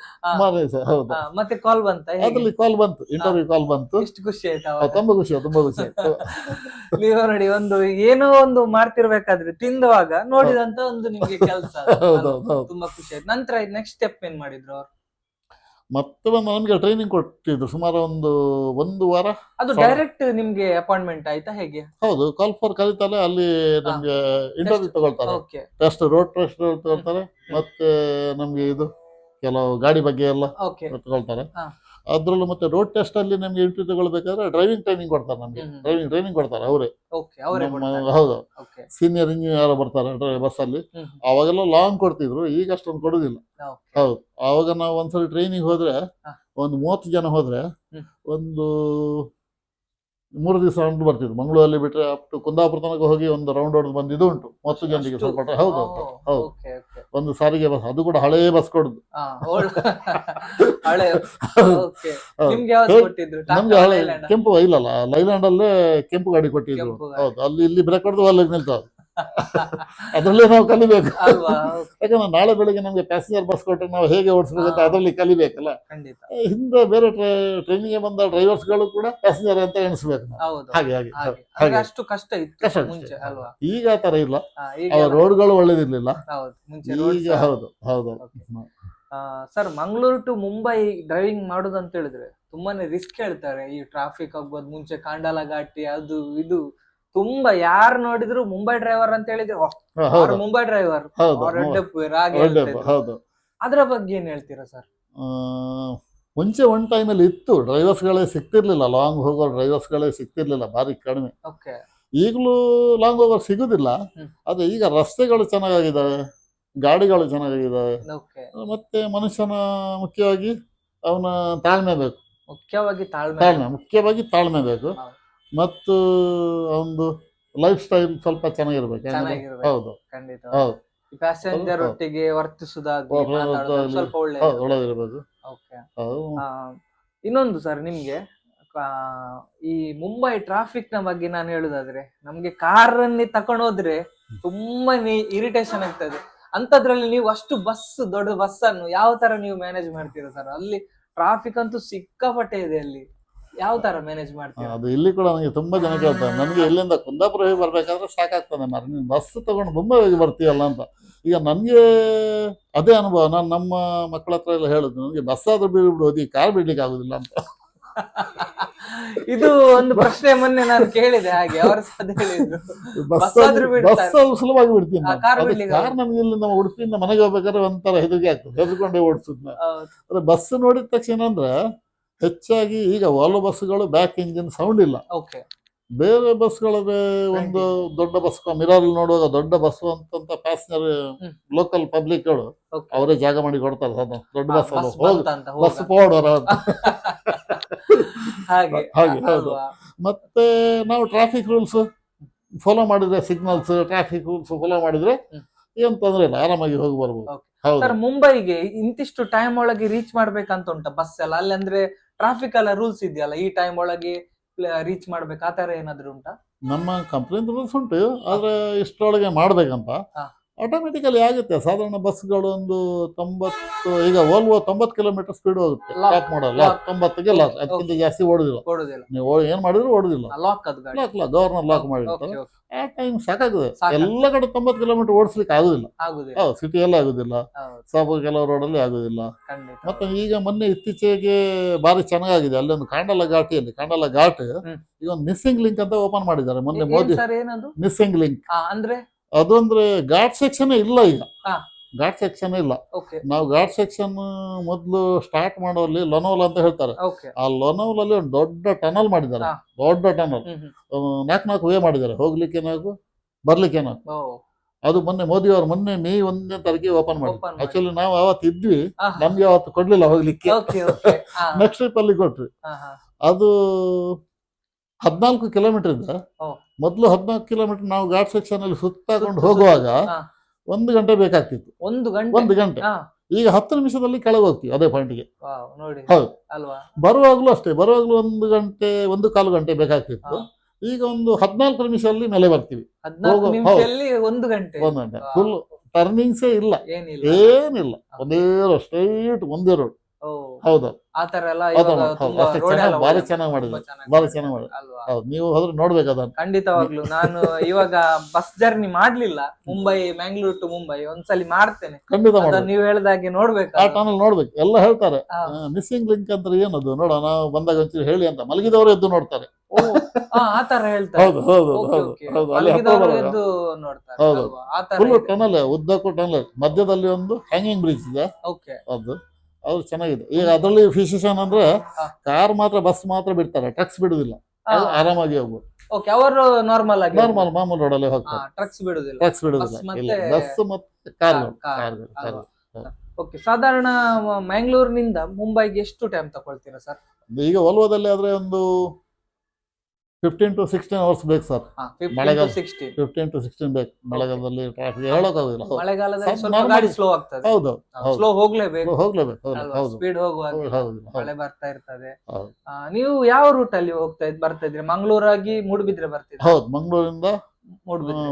ಹೌದು, ಮತ್ತೆ ಕಾಲ್ ಬಂತ, ಅದ್ರಲ್ಲಿ ಕಾಲ್ ಬಂತು, ಇಂಟರ್ವ್ಯೂ ಕಾಲ್ ಬಂತು. ಎಷ್ಟು ಖುಷಿ ಆಯ್ತಾ? ತುಂಬಾ ಖುಷಿ ಆಯ್ತು. ನೀವು ನೋಡಿ, ಒಂದು ಏನೋ ಒಂದು ಮಾಡ್ತಿರ್ಬೇಕಾದ್ರೆ ತಿಂದವಾಗ ನೋಡಿದಂತ ಒಂದು ನಿಮ್ಗೆ ಕೆಲಸ, ತುಂಬಾ ಖುಷಿ ಆಯ್ತು. ನಂತರ ನೆಕ್ಸ್ಟ್ ಸ್ಟೆಪ್ ಏನ್ ಮಾಡಿದ್ರು ಅವ್ರು? ಮತ್ತೆ ಬಂದು ನಮ್ಗೆ ಟ್ರೈನಿಂಗ್ ಕೊಟ್ಟಿದ್ರು ಸುಮಾರು ಒಂದು ವಾರ. ಅದು ಡೈರೆಕ್ಟ್ ನಿಮ್ಗೆ ಅಪಾಯಿಂಟ್ಮೆಂಟ್ ಆಯ್ತಾ ಹೇಗೆ? ಹೌದು, ಕಾಲ್ ಫಾರ್ ಕರೀತಾರೆ, ಅಲ್ಲಿ ನಮ್ಗೆ ಇಂಟರ್ವ್ಯೂ ತಗೊಳ್ತಾರೆ, ಟೆಸ್ಟ್, ರೋಡ್ ಟೆಸ್ಟ್ ತಗೊಳ್ತಾರೆ, ಮತ್ತೆ ನಮ್ಗೆ ಇದು ಕೆಲವು ಗಾಡಿ ಬಗ್ಗೆ ಎಲ್ಲ ತಗೊಳ್ತಾರೆ. ಅದ್ರಲ್ಲೂ ಮತ್ತೆ ರೋಡ್ ಟೆಸ್ಟ್ ಅಲ್ಲಿ ನಮ್ಗೆ ಇಂಟರ್ವ್ಯೂ ತಗೊಳ್ಬೇಕಾದ್ರೆ ಡ್ರೈವಿಂಗ್ ಟ್ರೈನಿಂಗ್ ಕೊಡ್ತಾರೆ, ನಮ್ಗೆ ಡ್ರೈವಿಂಗ್ ಟ್ರೈನಿಂಗ್ ಕೊಡ್ತಾರೆ ಅವರೇ. ಹೌದು, ಸೀನಿಯರ್ ಇಂಜಿನಿಯರ್ ಬರ್ತಾರೆ ಬಸ್ ಅಲ್ಲಿ. ಅವಾಗೆಲ್ಲ ಲಾಂಗ್ ಕೊಡ್ತಿದ್ರು, ಈಗ ಅಷ್ಟೊಂದು ಕೊಡುದಿಲ್ಲ. ಹೌದು, ಅವಾಗ ನಾವು ಒಂದ್ಸರಿ ಟ್ರೈನಿಂಗ್ ಹೋದ್ರೆ, ಒಂದು 30 ಜನ ಹೋದ್ರೆ ಒಂದು 3 ದಿವಸ ಉಂಟು ಬರ್ತಿದ್ರು. ಮಂಗಳೂರಲ್ಲಿ ಬಿಟ್ರೆ ಅಪ್ ಟು ಕುಂದಾಪುರ ತನಕ ಹೋಗಿ ಒಂದು ರೌಂಡ್ ಹೊಡೆದು ಬಂದಿದ್ದು ಉಂಟು 30 ಜನರಿಗೆ ಸ್ವಲ್ಪ. ಹೌದು ಹೌದು, ಒಂದು ಸಾರಿಗೆ ಬಸ್, ಅದು ಕೂಡ ಹಳೆಯ ಬಸ್ ಕೊಡುದು. ನಮ್ಗೆ ಹಳೆ ಕೆಂಪು ಇಲ್ಲಲ್ಲ, ಲೈಲ್ಯಾಂಡ್ ಅಲ್ಲೇ ಕೆಂಪು ಗಾಡಿ ಕೊಟ್ಟಿದ್ರು. ಹೌದು, ಅಲ್ಲಿ ಇಲ್ಲಿ ಬ್ರೇಕ್ ಹೊಡೆದು ಅಲ್ಲಿಗೆ ನಿಲ್ತಾವೆ. ಅದ್ರಲ್ಲೇ ನಾವು ಕಲಿಬೇಕು, ಯಾಕಂದ್ರೆ ನಾಳೆ ಬೆಳಿಗ್ಗೆ ನಮ್ಗೆ ಪ್ಯಾಸೆಂಜರ್ ಬಸ್ ಕೊಟ್ಟರೆ ನಾವು ಹೇಗೆ ಓಡಿಸ್ಬೇಕಂತ ಅದ್ರಲ್ಲಿ ಕಲಿಬೇಕಲ್ಲ. ಹಿಂದೆ ಬೇರೆ ಟ್ರೈನಿಂಗ್ ಬಂದ ಡ್ರೈವರ್ಸ್ ಗಳು ಕೂಡ ಪ್ಯಾಸೆಂಜರ್ ಅಂತ ಎಣಿಸ್ಬೇಕು ನಾವು. ಹಾಗೆ ಹಾಗೆ ಹಾಗೆ ಅಷ್ಟು ಕಷ್ಟ ಇತ್ತು ಮುಂಚೆ ಅಲ್ವಾ? ಈಗ ಆ ತರ ಇಲ್ಲ, ರೋಡ್ಗಳು ಒಳ್ಳೇದಿರ್ಲಿಲ್ಲ ಈಗ. ಹೌದು ಹೌದು sir, Mangaluru to Mumbai driving ಮಾಡುದು ಅಂತ ಹೇಳಿದ್ರೆ ತುಂಬಾನೇ ರಿಸ್ಕ್ ಹೇಳ್ತಾರೆ. ಈ ಟ್ರಾಫಿಕ್ ಆಗ್ಬೋದು, ಮುಂಚೆ ಕಾಂಡಲ ಘಾಟಿ, ಅದು ಇದು ತುಂಬಾ ಯಾರು ನೋಡಿದ್ರು ಮುಂಬೈ ಡ್ರೈವರ್ ಅಂತ ಹೇಳಿದ್ರೆ ಮುಂಬೈ ಡ್ರೈವರ್, ಅದ್ರ ಬಗ್ಗೆ ಏನ್ ಹೇಳ್ತೀರಾ ಸರ್? ಮುಂಚೆ ಒಂದ್ ಟೈಮಲ್ಲಿ ಇತ್ತು, ಡ್ರೈವರ್ಸ್ ಗಳೇ ಸಿಗ್ತಿರ್ಲಿಲ್ಲ, ಲಾಂಗ್ ಹೋಗೋ ಡ್ರೈವರ್ಸ್ ಗಳೇ ಸಿಗ್ತಿರ್ಲಿಲ್ಲ, ಭಾರಿ ಕಡಿಮೆ. ಈಗಲೂ ಲಾಂಗ್ ಹೋಗೋರು ಸಿಗುದಿಲ್ಲ. ಆದ್ರೆ ಈಗ ರಸ್ತೆಗಳು ಚೆನ್ನಾಗಿದ್ದಾವೆ, ಗಾಡಿಗಳು ಚೆನ್ನಾಗಿದ್ದಾವೆ, ಮತ್ತೆ ಮನುಷ್ಯನ ಮುಖ್ಯವಾಗಿ ಅವನ ತಾಳ್ಮೆ ಬೇಕು, ಮುಖ್ಯವಾಗಿ ತಾಳ್ಮೆ ಬೇಕು, ಮತ್ತು ಒಂದು ಲೈಫ್ ಸ್ಟೈಲ್ ಸ್ವಲ್ಪ ಚೆನ್ನಾಗಿರ್ಬೇಕು. ಹೌದು ಹೌದು, ಪ್ಯಾಸೆಂಜರ್ ಒಟ್ಟಿಗೆ ವರ್ತಿಸುವುದಾಗ್ಲಿ ಒಳ್ಳೆದಿರ್ಬೇಕು. ಇನ್ನೊಂದು ಸರ್, ನಿಮ್ಗೆ ಈ ಮುಂಬೈ ಟ್ರಾಫಿಕ್ ನ ಬಗ್ಗೆ ನಾನು ಹೇಳುದಾದ್ರೆ, ನಮ್ಗೆ ಕಾರನ್ನೇ ತಕೊಂಡೋದ್ರೆ ತುಂಬಾ ಇರಿಟೇಷನ್ ಆಗ್ತದೆ. ಅಂತದ್ರಲ್ಲಿ ನೀವು ಅಷ್ಟು ದೊಡ್ಡ ಬಸ್ ಅನ್ನು ಯಾವ ತರ ನೀವು ಮ್ಯಾನೇಜ್ ಮಾಡ್ತೀರಾ ಸರ್? ಅಲ್ಲಿ ಟ್ರಾಫಿಕ್ ಅಂತೂ ಸಿಕ್ಕಾಪಟ್ಟೆ ಇದೆ, ಅಲ್ಲಿ ಯಾವ ತರ ಮ್ಯಾನೇಜ್ ಮಾಡ್ತೀರಾ? ಅದು ಇಲ್ಲಿ ಕೂಡ ನನಗೆ ತುಂಬಾ ಜನ ಕೇಳ್ತಾರೆ, ನನಗೆ ಇಲ್ಲಿಂದ ಕುಂದಾಪುರ ಹೋಗಿ ಬರ್ಬೇಕಾದ್ರೆ ಸಾಕಾಗ್ತದೆ ಮಾರ, ನೀನು ಬಸ್ ತಗೊಂಡು ಮುಂಬೈ ಹೋಗಿ ಬರ್ತೀಯಲ್ಲ ಅಂತ. ಈಗ ನನ್ಗೆ ಅದೇ ಅನುಭವ, ನಾನು ನಮ್ಮ ಮಕ್ಕಳ ಹತ್ರ ಎಲ್ಲ ಹೇಳುದು, ನನಗೆ ಬಸ್ ಆದ್ರೂ ಬಿಡ್ಬೋದು, ಕಾರ್ ಬಿಡ್ಲಿಕ್ಕೆ ಆಗುದಿಲ್ಲ ಅಂತ. ಇದು ಒಂದು ಪ್ರಶ್ನೆ ಮೊನ್ನೆ ನಾನು ಕೇಳಿದೆ, ಹಾಗೆ ಅವರು ಹೇಳಿದ್ರು ಬಸ್ ಸುಲಭವಾಗಿ ಬಿಡ್ತೀನಿ. ಕಾರ್ ನಮ್ಗೆ ಇಲ್ಲಿ ನಮ್ಮ ಉಡುಪಿಯಿಂದ ಮನೆಗೆ ಹೋಗ್ಬೇಕಾದ್ರೆ ಒಂಥರ ಹೆದರಿಕೆ ಆಗ್ತದೆ, ಹೆದರ್ಕೊಂಡೇ ಓಡಿಸುದು. ಆದ್ರೆ ಬಸ್ ನೋಡಿದ ತಕ್ಷಣ ಅಂದ್ರೆ ಹೆಚ್ಚಾಗಿ ಈಗ ವಾಲ್ವೋ ಬಸ್ಗಳು ಬ್ಯಾಕ್ ಇಂಜಿನ್ ಸೌಂಡ್ ಇಲ್ಲ. ಬೇರೆ ಬಸ್ಗಳದ್ರೆ ಒಂದು ದೊಡ್ಡ ಬಸ್ ಮಿರರ್ ನೋಡುವಾಗ ದೊಡ್ಡ ಬಸ್ ಅಂತ ಪ್ಯಾಸೆಂಜರ್ ಲೋಕಲ್ ಪಬ್ಲಿಕ್ ಗಳು ಅವರೇ ಜಾಗ ಮಾಡಿ ಕೊಡ್ತಾರೆ, ದೊಡ್ಡ ಬಸ್ ಬಸ್ ಪೋಡೋರ ಹಾಗೆ. ಹೌದು, ಮತ್ತೆ ನಾವು ಟ್ರಾಫಿಕ್ ರೂಲ್ಸ್ ಫಾಲೋ ಮಾಡಿದ್ರೆ, ಸಿಗ್ನಲ್ಸ್ ಟ್ರಾಫಿಕ್ ರೂಲ್ಸ್ ಫಾಲೋ ಮಾಡಿದ್ರೆ ಏನ್ ತೊಂದ್ರೆ ಇಲ್ಲ, ಆರಾಮಾಗಿ ಹೋಗಿ ಬರ್ಬೋದು. ಸರ್, ಮುಂಬೈಗೆ ಇಂತಿಷ್ಟು ಟೈಮ್ ಒಳಗೆ ರೀಚ್ ಮಾಡ್ಬೇಕಂತ ಉಂಟ ಬಸ್ ಎಲ್ಲ ಅಲ್ಲಿ? ಅಂದ್ರೆ ಟ್ರಾಫಿಕ್ ಎಲ್ಲ ರೂಲ್ಸ್ ಇದೆಯಲ್ಲ, ಈ ಟೈಮ್ ಒಳಗೆ ರೀಚ್ ಮಾಡ್ಬೇಕು, ಆತರ ಏನಾದ್ರು ಉಂಟಾ? ನಮ್ಮ ಕಂಪ್ನಿ ರೂಲ್ಸ್ ಉಂಟು, ಆದ್ರೆ ಇಷ್ಟರೊಳಗೆ ಮಾಡ್ಬೇಕಂತ. ಆಟೋಮೆಟಿಕಲಿ ಆಗುತ್ತೆ. ಸಾಧಾರಣ ಬಸ್ಗಳು ಒಂದು 90, ಈಗ ವೋಲ್ವೋ 90 ಕಿಲೋಮೀಟರ್ ಸ್ಪೀಡ್ ಹೋಗುತ್ತೆ, ಲಾಕ್ ಮಾಡಲ್ಲ, 90ಗೆ ಲಾಕ್, ಅದಕ್ಕಿಂತ ಜಾಸ್ತಿ ಓಡುದಿಲ್ಲ. ನೀವು ಏನ್ ಮಾಡಿದ್ರು ಓಡುದಿಲ್ಲ, ಗವರ್ನರ್ ಲಾಕ್ ಮಾಡಿರ್ತಾರೆ. ಆ ಟೈಮ್ ಸಾಕಾಗುತ್ತೆ, ಎಲ್ಲ ಕಡೆ 90 ಕಿಲೋಮೀಟರ್ ಓಡಿಸ್ಲಿಕ್ಕೆ ಆಗುದಿಲ್ಲ. ಸಿಟಿಯಲ್ಲೇ ಆಗುದಿಲ್ಲ, ಸ್ವಲ್ಪ ಕೆಲವು ರೋಡಲ್ಲಿ ಆಗುದಿಲ್ಲ. ಮತ್ತೆ ಈಗ ಮೊನ್ನೆ ಇತ್ತೀಚೆಗೆ ಬಾರಿ ಚೆನ್ನಾಗಿದೆ, ಅಲ್ಲಿ ಒಂದು ಕಾಂಡಲ ಘಾಟ್ ಈಗ ಒಂದು ಮಿಸ್ಸಿಂಗ್ ಲಿಂಕ್ ಅಂತ ಓಪನ್ ಮಾಡಿದ್ದಾರೆ ಮೊನ್ನೆ ಮೋದಿ. ಮಿಸ್ಸಿಂಗ್ ಲಿಂಕ್ ಅಂದ್ರೆ ಅದಂದ್ರೆ ಘಾಟ್ ಸೆಕ್ಷನ್ ಇಲ್ಲ, ಈಗ ಘಾಟ್ ಸೆಕ್ಷನ್ ಇಲ್ಲ. ನಾವು ಘಾಟ್ ಸೆಕ್ಷನ್ ಮೊದ್ಲು ಸ್ಟಾರ್ಟ್ ಮಾಡೋಲ್ಲಿ ಲೊನೋಲ್ ಅಂತ ಹೇಳ್ತಾರೆ, ಆ ಲೊನೋಲ್ ಅಲ್ಲಿ ಒಂದು ದೊಡ್ಡ ಟನಲ್ ಮಾಡಿದ್ದಾರೆ, ದೊಡ್ಡ ಟನಲ್ 4 ವೇ ಮಾಡಿದ್ದಾರೆ, ಹೋಗ್ಲಿಕ್ಕೆ 4 ಬರ್ಲಿಕ್ಕೆ 4. ಅದು ಮೋದಿ ಅವರು ಮೊನ್ನೆ ಮೇ 1ನೇ ತಾರೀಕಿಗೆ ಓಪನ್ ಮಾಡಿದ್ರು. ಆಕ್ಚುಲಿ ನಾವು ಅವತ್ತು ಇದ್ವಿ, ನಮ್ಗೆ ಅವತ್ತು ಕೊಡ್ಲಿಲ್ಲ ಹೋಗ್ಲಿಕ್ಕೆ, ನೆಕ್ಸ್ಟ್ ಟ್ರಿಪ್ ಅಲ್ಲಿ ಕೊಟ್ರಿ. ಅದು 14 ಕಿಲೋಮೀಟರ್ ಇದೆ, ಮೊದಲು 14 ಕಿಲೋಮೀಟರ್ ನಾವು ಘಾಟ್ ಸೆಕ್ಷನ್ ಅಲ್ಲಿ ಸುತ್ತಾಕೊಂಡು ಹೋಗುವಾಗ ಹಾ. 1 ಗಂಟೆ ಬೇಕಾಗ್ತಿತ್ತು. 1 ಗಂಟೆ. ಹಾ. ಈಗ 10 ನಿಮಿಷದಲ್ಲಿ ಕೆಳಗೆ ಹೋಗ್ತೀವಿ ಅದೇ ಪಾಯಿಂಟ್ಗೆ. ವಾವ್, ನೋಡಿ ಹೌದು. ಅಲ್ವಾ. ಬರುವಾಗ್ಲೂ ಅಷ್ಟೇ, ಬರುವಾಗ್ಲೂ 1 ಗಂಟೆ 1 ಕಾಲು ಗಂಟೆ ಬೇಕಾಗ್ತಿತ್ತು. ಹಾ. ಈಗ ಒಂದು 14 ನಿಮಿಷದಲ್ಲಿ ಮೇಲೆ ಬರ್ತೀವಿ. 14 ನಿಮಿಷದಲ್ಲಿ 1 ಗಂಟೆ. 1 ಗಂಟೆ ಫುಲ್ ಟರ್ನಿಂಗ್ಸೇ ಇಲ್ಲ, ಏನಿಲ್ಲ. ಏನಿಲ್ಲ, ಒಂದೇ ರೋಡ್, ಸ್ಟ್ರೈಟ್ ಒಂದೇ ರೋಡ್. ಓ, ಹೌದು, ಆತರ ಎಲ್ಲ ಹೌದು, ಇವಾಗ ಹೌದು. ತುಂಬಾ ಅಷ್ಟೇ road ಚೆನ್ನಾಗಿ, ಎಲ್ಲ ಭಾರಿ ಒಳ್ಳೆ- ಚೆನ್ನಾಗಿ ತುಂಬಾ ಮಾಡಿದ್ದಾರೆ, ಚೆನ್ನಾಗಿ ಭಾರಿ ಮಾಡಿದ್ದಾರೆ. ಚೆನ್ನಾಗಿ ಮಾಡಿದ್ದಾರೆ. ಅಲ್ವಾ. ಹೌದು, ನೀವು ಹೋದ್ರೆ ನೋಡ್ಬೇಕು ಅದನ್ನು. ಖಂಡಿತವಾಗ್ಲು ನಾನು ಇವಾಗ ಬಸ್ ಜರ್ನಿ ಮಾಡ್ಲಿಲ್ಲ, ಮುಂಬೈ ಮ್ಯಾಂಗ್ಳೂರ್ ಟು ಮುಂಬೈ ಒಂದ್ಸಲಿ ಮಾಡ್ತೇನೆ. ಖಂಡಿತ ಅದನ್ನ ಮಾಡ್ಬೇಕು. ನೀವು ಹೇಳ್ದಾಗೆ ನೋಡ್ಬೇಕು. ಆ ಟನಲ್ ನೋಡ್ಬೇಕು. ಎಲ್ಲ ಹೇಳ್ತಾರೆ ಹಾ. ಮಿಸ್ಸಿಂಗ್ ಲಿಂಕ್ ಅಂತ ಏನದು ನೋಡೋಣ, ನಾವು ಬಂದಾಗ ಒಂಚೂರು ಹೇಳಿ ಅಂತ. ಮಲಗಿದವರು ಎದ್ದು ನೋಡ್ತಾರೆ. ಓ, ಆತರ ಹೇಳ್ತಾರೆ. ಹೌದು, ಹೌದು, Okay, ಹೌದು, okay. ಹೌದು. ಅಲ್ಲಿ ಹತ್ರ ಮಲಗಿದವರು ಬರುವಾಗ ಎದ್ದು ನೋಡ್ತಾರೆ. ಹೌದು. ಅಲ್ವಾ? ಆತರ ಫುಲ್ ಇದೆ. ಟನಲ್, ಉದ್ದಕ್ಕೂ ಟನಲ್, ಮಧ್ಯದಲ್ಲಿ ಒಂದು ಹ್ಯಾಂಗಿಂಗ್ ಬ್ರಿಡ್ಜ್ ಇದೆ. Okay. ಅದು ಚೆನ್ನಾಗಿದೆ. ಈಗ ಅದರಲ್ಲಿ ವಿಶೇಷನ್ ಅಂದ್ರೆ ಹಾ. ಕಾರ್ ಮಾತ್ರ, ಬಸ್ ಮಾತ್ರ ಬಿಡ್ತಾರೆ, ಟ್ರಕ್ಸ್ ಬಿಡುದಿಲ್ಲ. ಅದು ಆರಾಮಾಗಿ ಹೋಗ್ಬೋದು. ಓಕೆ, ಅವರು ನಾರ್ಮಲ್ ಆಗಿ ನಾರ್ಮಲ್ ಮಾಮೂಲು ರೋಡಲ್ಲಿ ಹೋಗ್ತಾರೆ. ಟ್ರಕ್ಸ್ ಬಿಡುದಿಲ್ಲ. ಟ್ರಕ್ಸ್ ಬಿಡುದಿಲ್ಲ. ಬಸ್ ಇಲ್ಲ, ಮತ್ತೆ ಬಸ್ ಮತ್ತೆ ಕಾರ್ಗಳು. ಕಾರ್. ಕಾರ್ಗಳು. ಓಕೆ, ಸಾಧಾರಣ ಮ್ಯಾಂಗ್ಳೂರ್ನಿಂದ ಮುಂಬೈಗೆ ಎಷ್ಟು ಟೈಮ್ ತಗೊಳ್ತೀರಾ ಸರ್? ಈಗ ವೋಲ್ವೋದಲ್ಲಿ ಆದ್ರೆ ಒಂದು 15 to 16 ಅವರ್ಸ್ ಬೇಕು ಸರ್. 15 to ಮಳೆಗಾಲ 16. 15 to 16 ಬೇಕು. ಮಳೆಗಾಲದಲ್ಲಿ ಟ್ರಾಫಿಕ್ ಹೇಳೋಕ್ಕಾಗೋದಿಲ್ಲ. ಮಳೆಗಾಲದಲ್ಲಿ ಸ್ವಲ್ಪ normal. ಗಾಡಿ ಸ್ಲೋ ಆಗ್ತದೆ. ಹೌದು, ಹೌದು. ಸ್ಲೋ ಹೋಗ್ಲೇಬೇಕು. ಹೋಗ್ಲೇಬೇಕು. ಹೌದು, ಅಲ್ವಾ? ಹೌದು, ಸ್ಪೀಡ್ ಹೋಗುವಾಗ ಹೌದು, ಮಳೆ ಹೌದು, ಬರ್ತಾ ಇರ್ತದೆ. ಹೌದು. ನೀವು ಯಾವ ರೂಟ್ ಅಲ್ಲಿ ಬರ್ತಾ ಇದ್ರಿ? ಮಂಗಳೂರಾಗಿ ಮೂಡುಬಿದ್ರೆ ಬರ್ತಿದ್ರಿ? ಹೌದು, ಮಂಗಳೂರಿಂದ ಮೂಡುಬಿದ್ರೆ.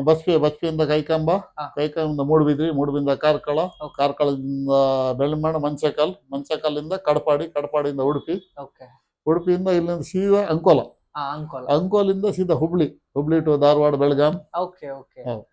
ಬಸ್ಪಿಯಿಂದ ಕೈಕಂಬ, ಹಾ. ಕೈಕಂಬದಿಂದ ಮೂಡುಬಿದ್ರಿ, ಮೂಡುಬಿಂದ ಕಾರ್ಕಳ, Okay. ಕಾರ್ಕಳದಿಂದ ಬೆಳ್ಮಣ್ಣು, ಮಂಚಕಲ್ಲಿಂದ ಕಡಪಾಡಿ, ಕಡಪಾಡಿಯಿಂದ ಉಡುಪಿ, ಓಕೆ. ಉಡುಪಿಯಿಂದ ಇಲ್ಲಿಂದ ಸೀದಾ ಅಂಕೋಲ, ಅಂಕೋಲ. ಅಂಕೋಲಿಂದ ಸೀದಾ Hubli to Dharwad, Belgaum. Okay, okay. ಹೌದು.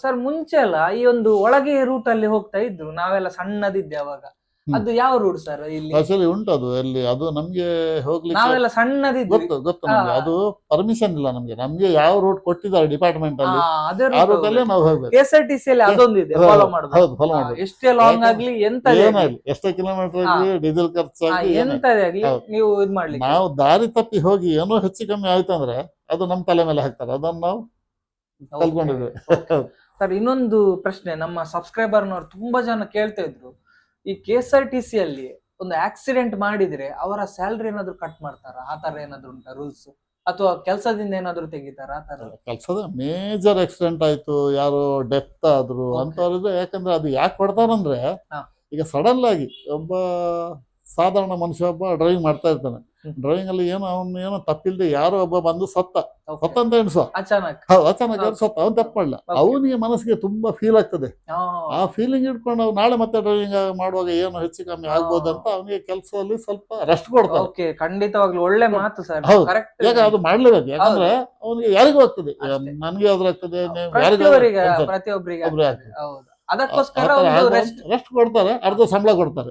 ಸರ್, ಮುಂಚೆ ಎಲ್ಲ ಈ ಒಂದು ಒಳಗೆ ರೂಟ್ ಅಲ್ಲಿ ಹೋಗ್ತಾ ಇದ್ರು, ನಾವೆಲ್ಲ ಸಣ್ಣದಿದ್ದೆ ಅವಾಗ. ಅದು ಯಾವ ರೂಟ್ ಸರ್ ಇಲ್ಲಿ? ಆಕ್ಚುಲಿ ಉಂಟು ಅದು. ಎಲ್ಲಿ ಅದು ನಮ್ಗೆ ಹೋಗ್ಲಿಕ್ಕೆ ನಾವೆಲ್ಲ ಸಣ್ಣದಿದ್ವಿ. ಗೊತ್ತು ನಮ್ಗೆ. ಹಾ. ಅದು ಪರ್ಮಿಷನ್ ಇಲ್ಲ ನಮ್ಗೆ ಯಾವ ರೂಟ್ ಕೊಟ್ಟಿದ್ದಾರೆ ಡಿಪಾರ್ಟ್ಮೆಂಟ್ ಅಲ್ಲಿ, ಅದೇ ಆ ರೂಟ್ ಅಲ್ಲೇ ನಾವು ಹೋಗ್ಬೇಕು. KSRTC ಅಲ್ಲಿ ಅದೊಂದಿದೆ, ಫಾಲೋ ಮಾಡುದು. ಹೌದು, ಫಾಲೋ ಮಾಡ್ಬೇಕು. ಎಷ್ಟೇ ಲಾಂಗ್ ಆಗ್ಲಿ, ಎಂತ ಏನಾಗ್ಲಿ, ಎಷ್ಟೇ ಕಿಲೋಮೀಟರ್ ಆಗ್ಲಿ, ಡೀಸೆಲ್ ಖರ್ಚಾಗ್ಲಿ, ಎಂತದೇ ಆಗ್ಲಿ ಹೌದು. ನೀವು ಇದ್ ಮಾಡ್ಲಿಕ್ಕೆ. ನಾವು ದಾರಿ ತಪ್ಪಿ ಹೋಗಿ ಏನೋ ಹೆಚ್ಚು ಕಮ್ಮಿ ಆಯ್ತು ಅಂದ್ರೆ ಅದು ನಮ್ಮ ತಲೆ ಮೇಲೆ ಹಾಕ್ತಾರೆ. ಅದನ್ನ ನಾವು ಕಲ್ತ್ಕೊಂಡಿದ್ವಿ. ಸರ್, ಇನ್ನೊಂದು ಪ್ರಶ್ನೆ ನಮ್ಮ ಸಬ್ಸ್ಕ್ರೈಬರ್ನವ್ರು ತುಂಬಾ ಜನ ಕೇಳ್ತಾ ಇದ್ರು, ಈ KSRTC ಅಲ್ಲಿ ಒಂದು ಆಕ್ಸಿಡೆಂಟ್ ಮಾಡಿದ್ರೆ ಅವರ ಸ್ಯಾಲ್ರಿ ಏನಾದ್ರು ಕಟ್ ಮಾಡ್ತಾರ? ಆತರ ಏನಾದ್ರು ಉಂಟಾ ರೂಲ್ಸ್? ಅಥವಾ ಕೆಲಸದಿಂದ ಏನಾದ್ರು ತೆಗಿತಾರ ಆತರ? ಕೆಲಸದ ಮೇಜರ್ ಆಕ್ಸಿಡೆಂಟ್ ಆಯ್ತು, ಯಾರು ಡೆತ್ ಆದ್ರು ಅಂತವ್ರಿದ್ರೆ. ಯಾಕಂದ್ರೆ ಅದು ಯಾಕೆ ಕೊಡ್ತಾರಂದ್ರೆ, ಹಾ. ಈಗ ಸಡನ್ ಆಗಿ ಒಬ್ಬ ಸಾಧಾರಣ ಮನುಷ್ಯ ಒಬ್ಬ ಡ್ರೈವಿಂಗ್ ಮಾಡ್ತಾ ಇರ್ತಾನೆ. ಡ್ರೈವಿಂಗ್ ಅಲ್ಲಿ ಅವನು ಏನೋ ತಪ್ಪಿಲ್ದೆ ಯಾರೋ ಒಬ್ಬ ಬಂದು ಸತ್ತ ಅಂತ ಎಣಿಸೋ, ಅಚಾನಕ್ ಅಚಾನಕ್ ಯಾರು ಸತ್ತ, ಅವ್ನು ತಪ್ಪು ಮಾಡಲ್ಲ. ಅವನಿಗೆ ಮನಸ್ಸಿಗೆ ತುಂಬಾ ಫೀಲ್ ಆಗ್ತದೆ. ಆ ಫೀಲಿಂಗ್ ಇಟ್ಕೊಂಡು ಅವ್ನು ನಾಳೆ ಮತ್ತೆ ಡ್ರೈವಿಂಗ್ ಮಾಡುವಾಗ ಏನು ಹೆಚ್ಚು ಕಮ್ಮಿ ಆಗ್ಬೋದಂತ ಅವನಿಗೆ ಕೆಲಸದಲ್ಲಿ ಸ್ವಲ್ಪ ರೆಸ್ಟ್ ಕೊಡ್ತಾರೆ. ಓಕೆ, ಖಂಡಿತವಾಗ್ಲೂ ಒಳ್ಳೆ ಮಾತು ಸರ್. ಹೌದು. ಕರೆಕ್ಟ್. ಯಾಕೆ ಅದು ಮಾಡ್ಲೇಬೇಕು. ಯಾಕಂದ್ರೆ ಅವನಿಗೆ ಯಾರಿಗೂ ಆಗ್ತದೆ, ಅಷ್ಟೇ. ನನ್ಗೆ ಆದ್ರೂ ಆಗ್ತದೆ, ಪ್ರತಿಯೊಬ್ಬರಿಗೆ ಒಬ್ರಿಗೆ ಆಗ್ತದೆ. ಹೌದು. ಅದಕ್ಕೋಸ್ಕರ ರೆಸ್ಟ್ ಕೊಡ್ತಾರೆ, ಅರ್ಧ ಸಂಬಳ ಕೊಡ್ತಾರೆ.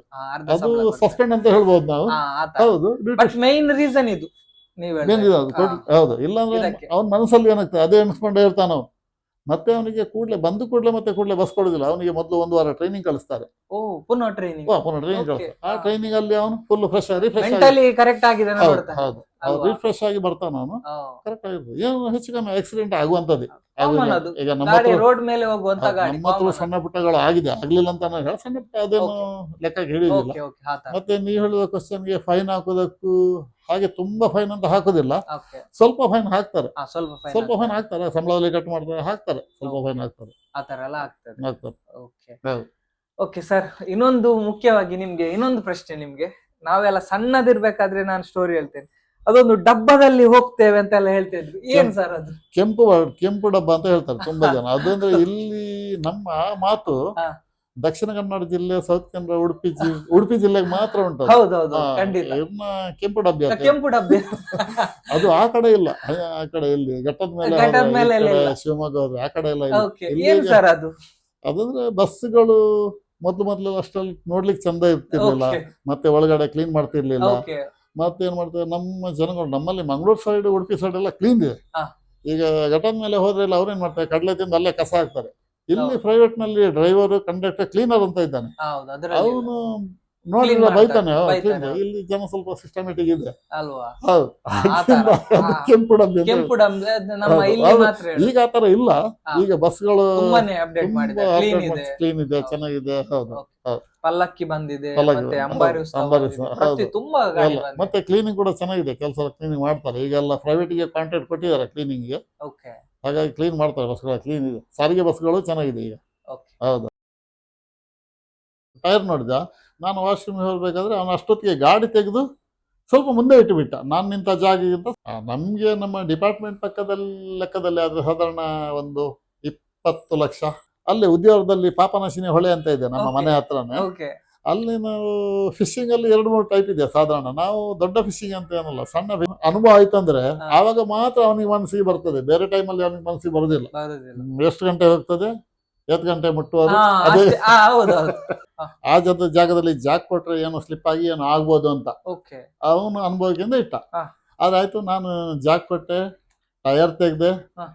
ಅದು ಸಸ್ಪೆಂಡ್ ಅಂತ ಹೇಳ್ಬೋದು ನಾವು. ಹೌದು, ಬಟ್ ಮೈನ್ ರೀಸನ್ ಇದು ನೀವು ಹೌದು. ಇಲ್ಲಾಂದ್ರೆ ಅವ್ನ ಮನಸ್ಸಲ್ಲಿ ಏನಾಗ್ತದೆ ಅದೇ ಎಣಿಸ್ಕೊಂಡೇ ಇರ್ತಾನ ಅವ್ನು. ಮತ್ತೆ ಅವನಿಗೆ ಕೂಡಲೇ ಬಸ್ ಕೊಡುದಿಲ್ಲ. ಅವನಿಗೆ ಮೊದಲು 1 ವಾರ ಟ್ರೈನಿಂಗ್ ಕಳಿಸ್ತಾರೆ. ಪುನಃ ಟ್ರೈನಿಂಗ್ ಕಳಿಸ್ತಾರೆ. ಆ ಟ್ರೈನಿಂಗ್ ಅಲ್ಲಿ ಅವನು ಫುಲ್ ಫ್ರೆಶ್ ಕರೆಕ್ಟ್ ಆಗಿದೆ. ಹೌದು, ರಿಫ್ರೆಶ್ ಆಗಿ ಬರ್ತಾನ ಅವನು. ಕರೆಕ್ಟ್ ಆಗಿರ್ಬೋದು. ಏನು ಹೆಚ್ಚು ಕಮ್ಮಿ ಆಕ್ಸಿಡೆಂಟ್ ಆಗುವಂತದ್ದು. ಈಗ ನಮ್ಮ ರೋಡ್ ಮೇಲೆ ಹೋಗುವಂತ ಗಾಡಿ ಸಣ್ಣ ಪುಟ್ಟಗಳು ಆಗ್ಲಿಲ್ಲ ಅಂತ ನಾನು ಹೇಳ, ಸಣ್ಣ ಪುಟ್ಟ ಅದೇನು ಲೆಕ್ಕಕ್ಕೆ ಹಿಡಿಯುದಿಲ್ಲ. ಮತ್ತೆ ನೀವು ಹೇಳಿದ ಕ್ವಶನ್ಗೆ ಫೈನ್ ಹಾಕೋದಕ್ಕೂ ಹಾಗೆ ತುಂಬಾ ಫೈನ್ ಅಂತ ಹಾಕೋದಿಲ್ಲ, ಸ್ವಲ್ಪ ಫೈನ್ ಹಾಕ್ತಾರೆ. ಸ್ವಲ್ಪ ಫೈನ್ ಹಾಕ್ತಾರೆ, ಸಂಬಳದಲ್ಲಿ ಕಟ್ ಮಾಡ್ತಾರೆ, ಹಾಕ್ತಾರೆ, ಸ್ವಲ್ಪ ಫೈನ್ ಹಾಕ್ತಾರೆ. ಆತರ ಎಲ್ಲ ಆಗ್ತದೆ. ಓಕೆ ಸರ್, ಇನ್ನೊಂದು ಮುಖ್ಯವಾಗಿ ನಿಮ್ಗೆ ಇನ್ನೊಂದು ಪ್ರಶ್ನೆ. ನಿಮ್ಗೆ ನಾವೆಲ್ಲ ಸಣ್ಣದಿರ್ಬೇಕಾದ್ರೆ ನಾನು ಸ್ಟೋರಿ ಹೇಳ್ತೇನೆ, ಅದೊಂದು ಡಬ್ಬದಲ್ಲಿ ಹೋಗ್ತೇವೆ ಅಂತೆಲ್ಲ ಹೇಳ್ತಾ ಇದ್ರು. ಏನ್ ಸರ್ ಅದು? ಕೆಂಪು ಡಬ್ಬ ಅಂತ ಹೇಳ್ತಾರೆ ತುಂಬಾ ಜನ. ಅದಂದ್ರೆ ಇಲ್ಲಿ ನಮ್ಮ ಮಾತು ದಕ್ಷಿಣ ಕನ್ನಡ ಜಿಲ್ಲೆ, ಸೌತ್ ಕನ್ನಡ, ಉಡುಪಿ ಜಿಲ್ಲೆಗೆ ಮಾತ್ರ ಉಂಟು. ಕೆಂಪು ಡಬ್ಬಿ ಅದು ಆ ಕಡೆ ಇಲ್ಲ. ಆ ಕಡೆ ಇಲ್ಲಿ ಘಟ್ಟದ ಮೇಲೆ ಶಿವಮೊಗ್ಗ ಹೋದ್ರೆ ಆ ಕಡೆ ಎಲ್ಲ ಅದಂದ್ರೆ ಬಸ್ಗಳು ಮೊದ್ಲು ಅಷ್ಟಲ್ಲಿ ನೋಡ್ಲಿಕ್ಕೆ ಚಂದ ಇರ್ತಿರ್ಲಿಲ್ಲ. ಮತ್ತೆ ಒಳಗಡೆ ಕ್ಲೀನ್ ಮಾಡ್ತಿರ್ಲಿಲ್ಲ. ಮತ್ತೇನ್ ಮಾಡ್ತಾರೆ ನಮ್ಮ ಜನಗಳು, ನಮ್ಮಲ್ಲಿ ಮಂಗಳೂರು ಸೈಡ್, ಉಡುಪಿ ಸೈಡ್ ಎಲ್ಲ ಕ್ಲೀನ್ ಇದೆ. ಈಗ ಘಟದ ಮೇಲೆ ಹೋದ್ರೆ ಅವ್ರೇನ್ ಮಾಡ್ತಾರೆ, ಕಡಲೆ ತಿಂದು ಅಲ್ಲೇ ಕಸ ಹಾಕ್ತಾರೆ. ಇಲ್ಲಿ ಪ್ರೈವೇಟ್ ನಲ್ಲಿ ಡ್ರೈವರ್, ಕಂಡಕ್ಟರ್, ಕ್ಲೀನರ್ ಅಂತ ಇದ್ದಾನೆ. ಅವನು ನೋಡಿ ಬೈತಾನೆ. ಇಲ್ಲಿ ಜನ ಸ್ವಲ್ಪ ಸಿಸ್ಟಮೆಟಿಕ್ ಇದೆ. ಹೌದು, ಕೆಂಪು ಡಬ್ಬಿ. ಈಗ ಆತರ ಇಲ್ಲ. ಈಗ ಬಸ್ಗಳು ಕ್ಲೀನ್ ಇದೆ, ಚೆನ್ನಾಗಿದೆ. ಹೌದು, ಪಲ್ಲಕ್ಕಿ ಬಂದಿದೆ, ಮತ್ತೆ ಕ್ಲೀನಿಂಗ್ ಕೂಡ ಚೆನ್ನಾಗಿದೆ. ಕೆಲಸ ಕ್ಲೀನಿಂಗ್ ಮಾಡ್ತಾರೆ. ಈಗೆಲ್ಲ ಪ್ರೈವೇಟ್ ಗೆ ಕಾಂಟ್ರಾಕ್ಟ್ ಕೊಟ್ಟಿದ್ದಾರೆ ಕ್ಲೀನಿಂಗ್ ಗೆ. ಹಾಗಾಗಿ ಕ್ಲೀನ್ ಮಾಡ್ತಾರೆ ಬಸ್ಗಳು, ಕ್ಲೀನ್ ಇದೆ. ಸಾರಿಗೆ ಬಸ್ಗಳು ಚೆನ್ನಾಗಿದೆ ಈಗ. Okay. ಹೌದು. ಟೈರ್ ನೋಡಿದ, ನಾನು ವಾಶ್ರೂಮ್ ಹೋಗ್ಬೇಕಾದ್ರೆ ಅವನು ಅಷ್ಟೊತ್ತಿಗೆ ಗಾಡಿ ತೆಗೆದು ಸ್ವಲ್ಪ ಮುಂದೆ ಇಟ್ಟುಬಿಟ್ಟ, ನಾನು ನಿಂತ ಜಾಗಕ್ಕಿಂತ. ನಮಗೆ ನಮ್ಮ ಡಿಪಾರ್ಟ್ಮೆಂಟ್ ಪಕ್ಕದಲ್ಲಿ ಲೆಕ್ಕದಲ್ಲಿ ಆದರೆ ಸಾಧಾರಣ ಒಂದು 20 ಲಕ್ಷ. ಅಲ್ಲಿ ಉದ್ಯಾವರದಲ್ಲಿ ಪಾಪನಾಶಿನಿ ಹೊಳೆ ಅಂತ ಇದೆ ನಮ್ಮ Okay. ಮನೆ ಹತ್ರನೇ. Okay. ಅಲ್ಲಿ ನಾವು ಫಿಶಿಂಗ್ ಅಲ್ಲಿ 2-3 ಟೈಪ್ ಇದೆ ಸಾಧಾರಣ. ನಾವು ದೊಡ್ಡ ಫಿಶಿಂಗ್ ಅಂತ ಏನಲ್ಲ, ಸಣ್ಣ ಅನುಭವ ಆಯ್ತಂದ್ರೆ ಆವಾಗ ಮಾತ್ರ ಅವನಿಗೆ ಮನಸ್ಸಿಗೆ ಬರ್ತದೆ, ಬೇರೆ ಟೈಮಲ್ಲಿ ಅವನಿಗೆ ಮನಸ್ಸಿಗೆ ಬರುದಿಲ್ಲ. ಬರುದಿಲ್ಲ. ಎಷ್ಟು ಗಂಟೆ ಹೋಗ್ತದೆ, 8 ಗಂಟೆ ಮುಟ್ಟುವರು. ಹಾ, ಅದೇ ಅಷ್ಟೇ. ಹೌದು ಹೌದು. ಆ ಜಾಗದಲ್ಲಿ ಜಾಕ್ ಕೊಟ್ರೆ ಏನೋ ಸ್ಲಿಪ್ ಆಗಿ ಏನೋ ಆಗ್ಬೋದು ಅಂತ ಓಕೆ. ಅವನು ಅನುಭವಕ್ಕಿಂತ ಇಟ್ಟ. ಹಾ. ಅದಾಯ್ತು, ನಾನು ಜಾಕ್ ಕೊಟ್ಟೆ, ಟೈರ್ ತೆಗ್ದೆ, ಹಾ.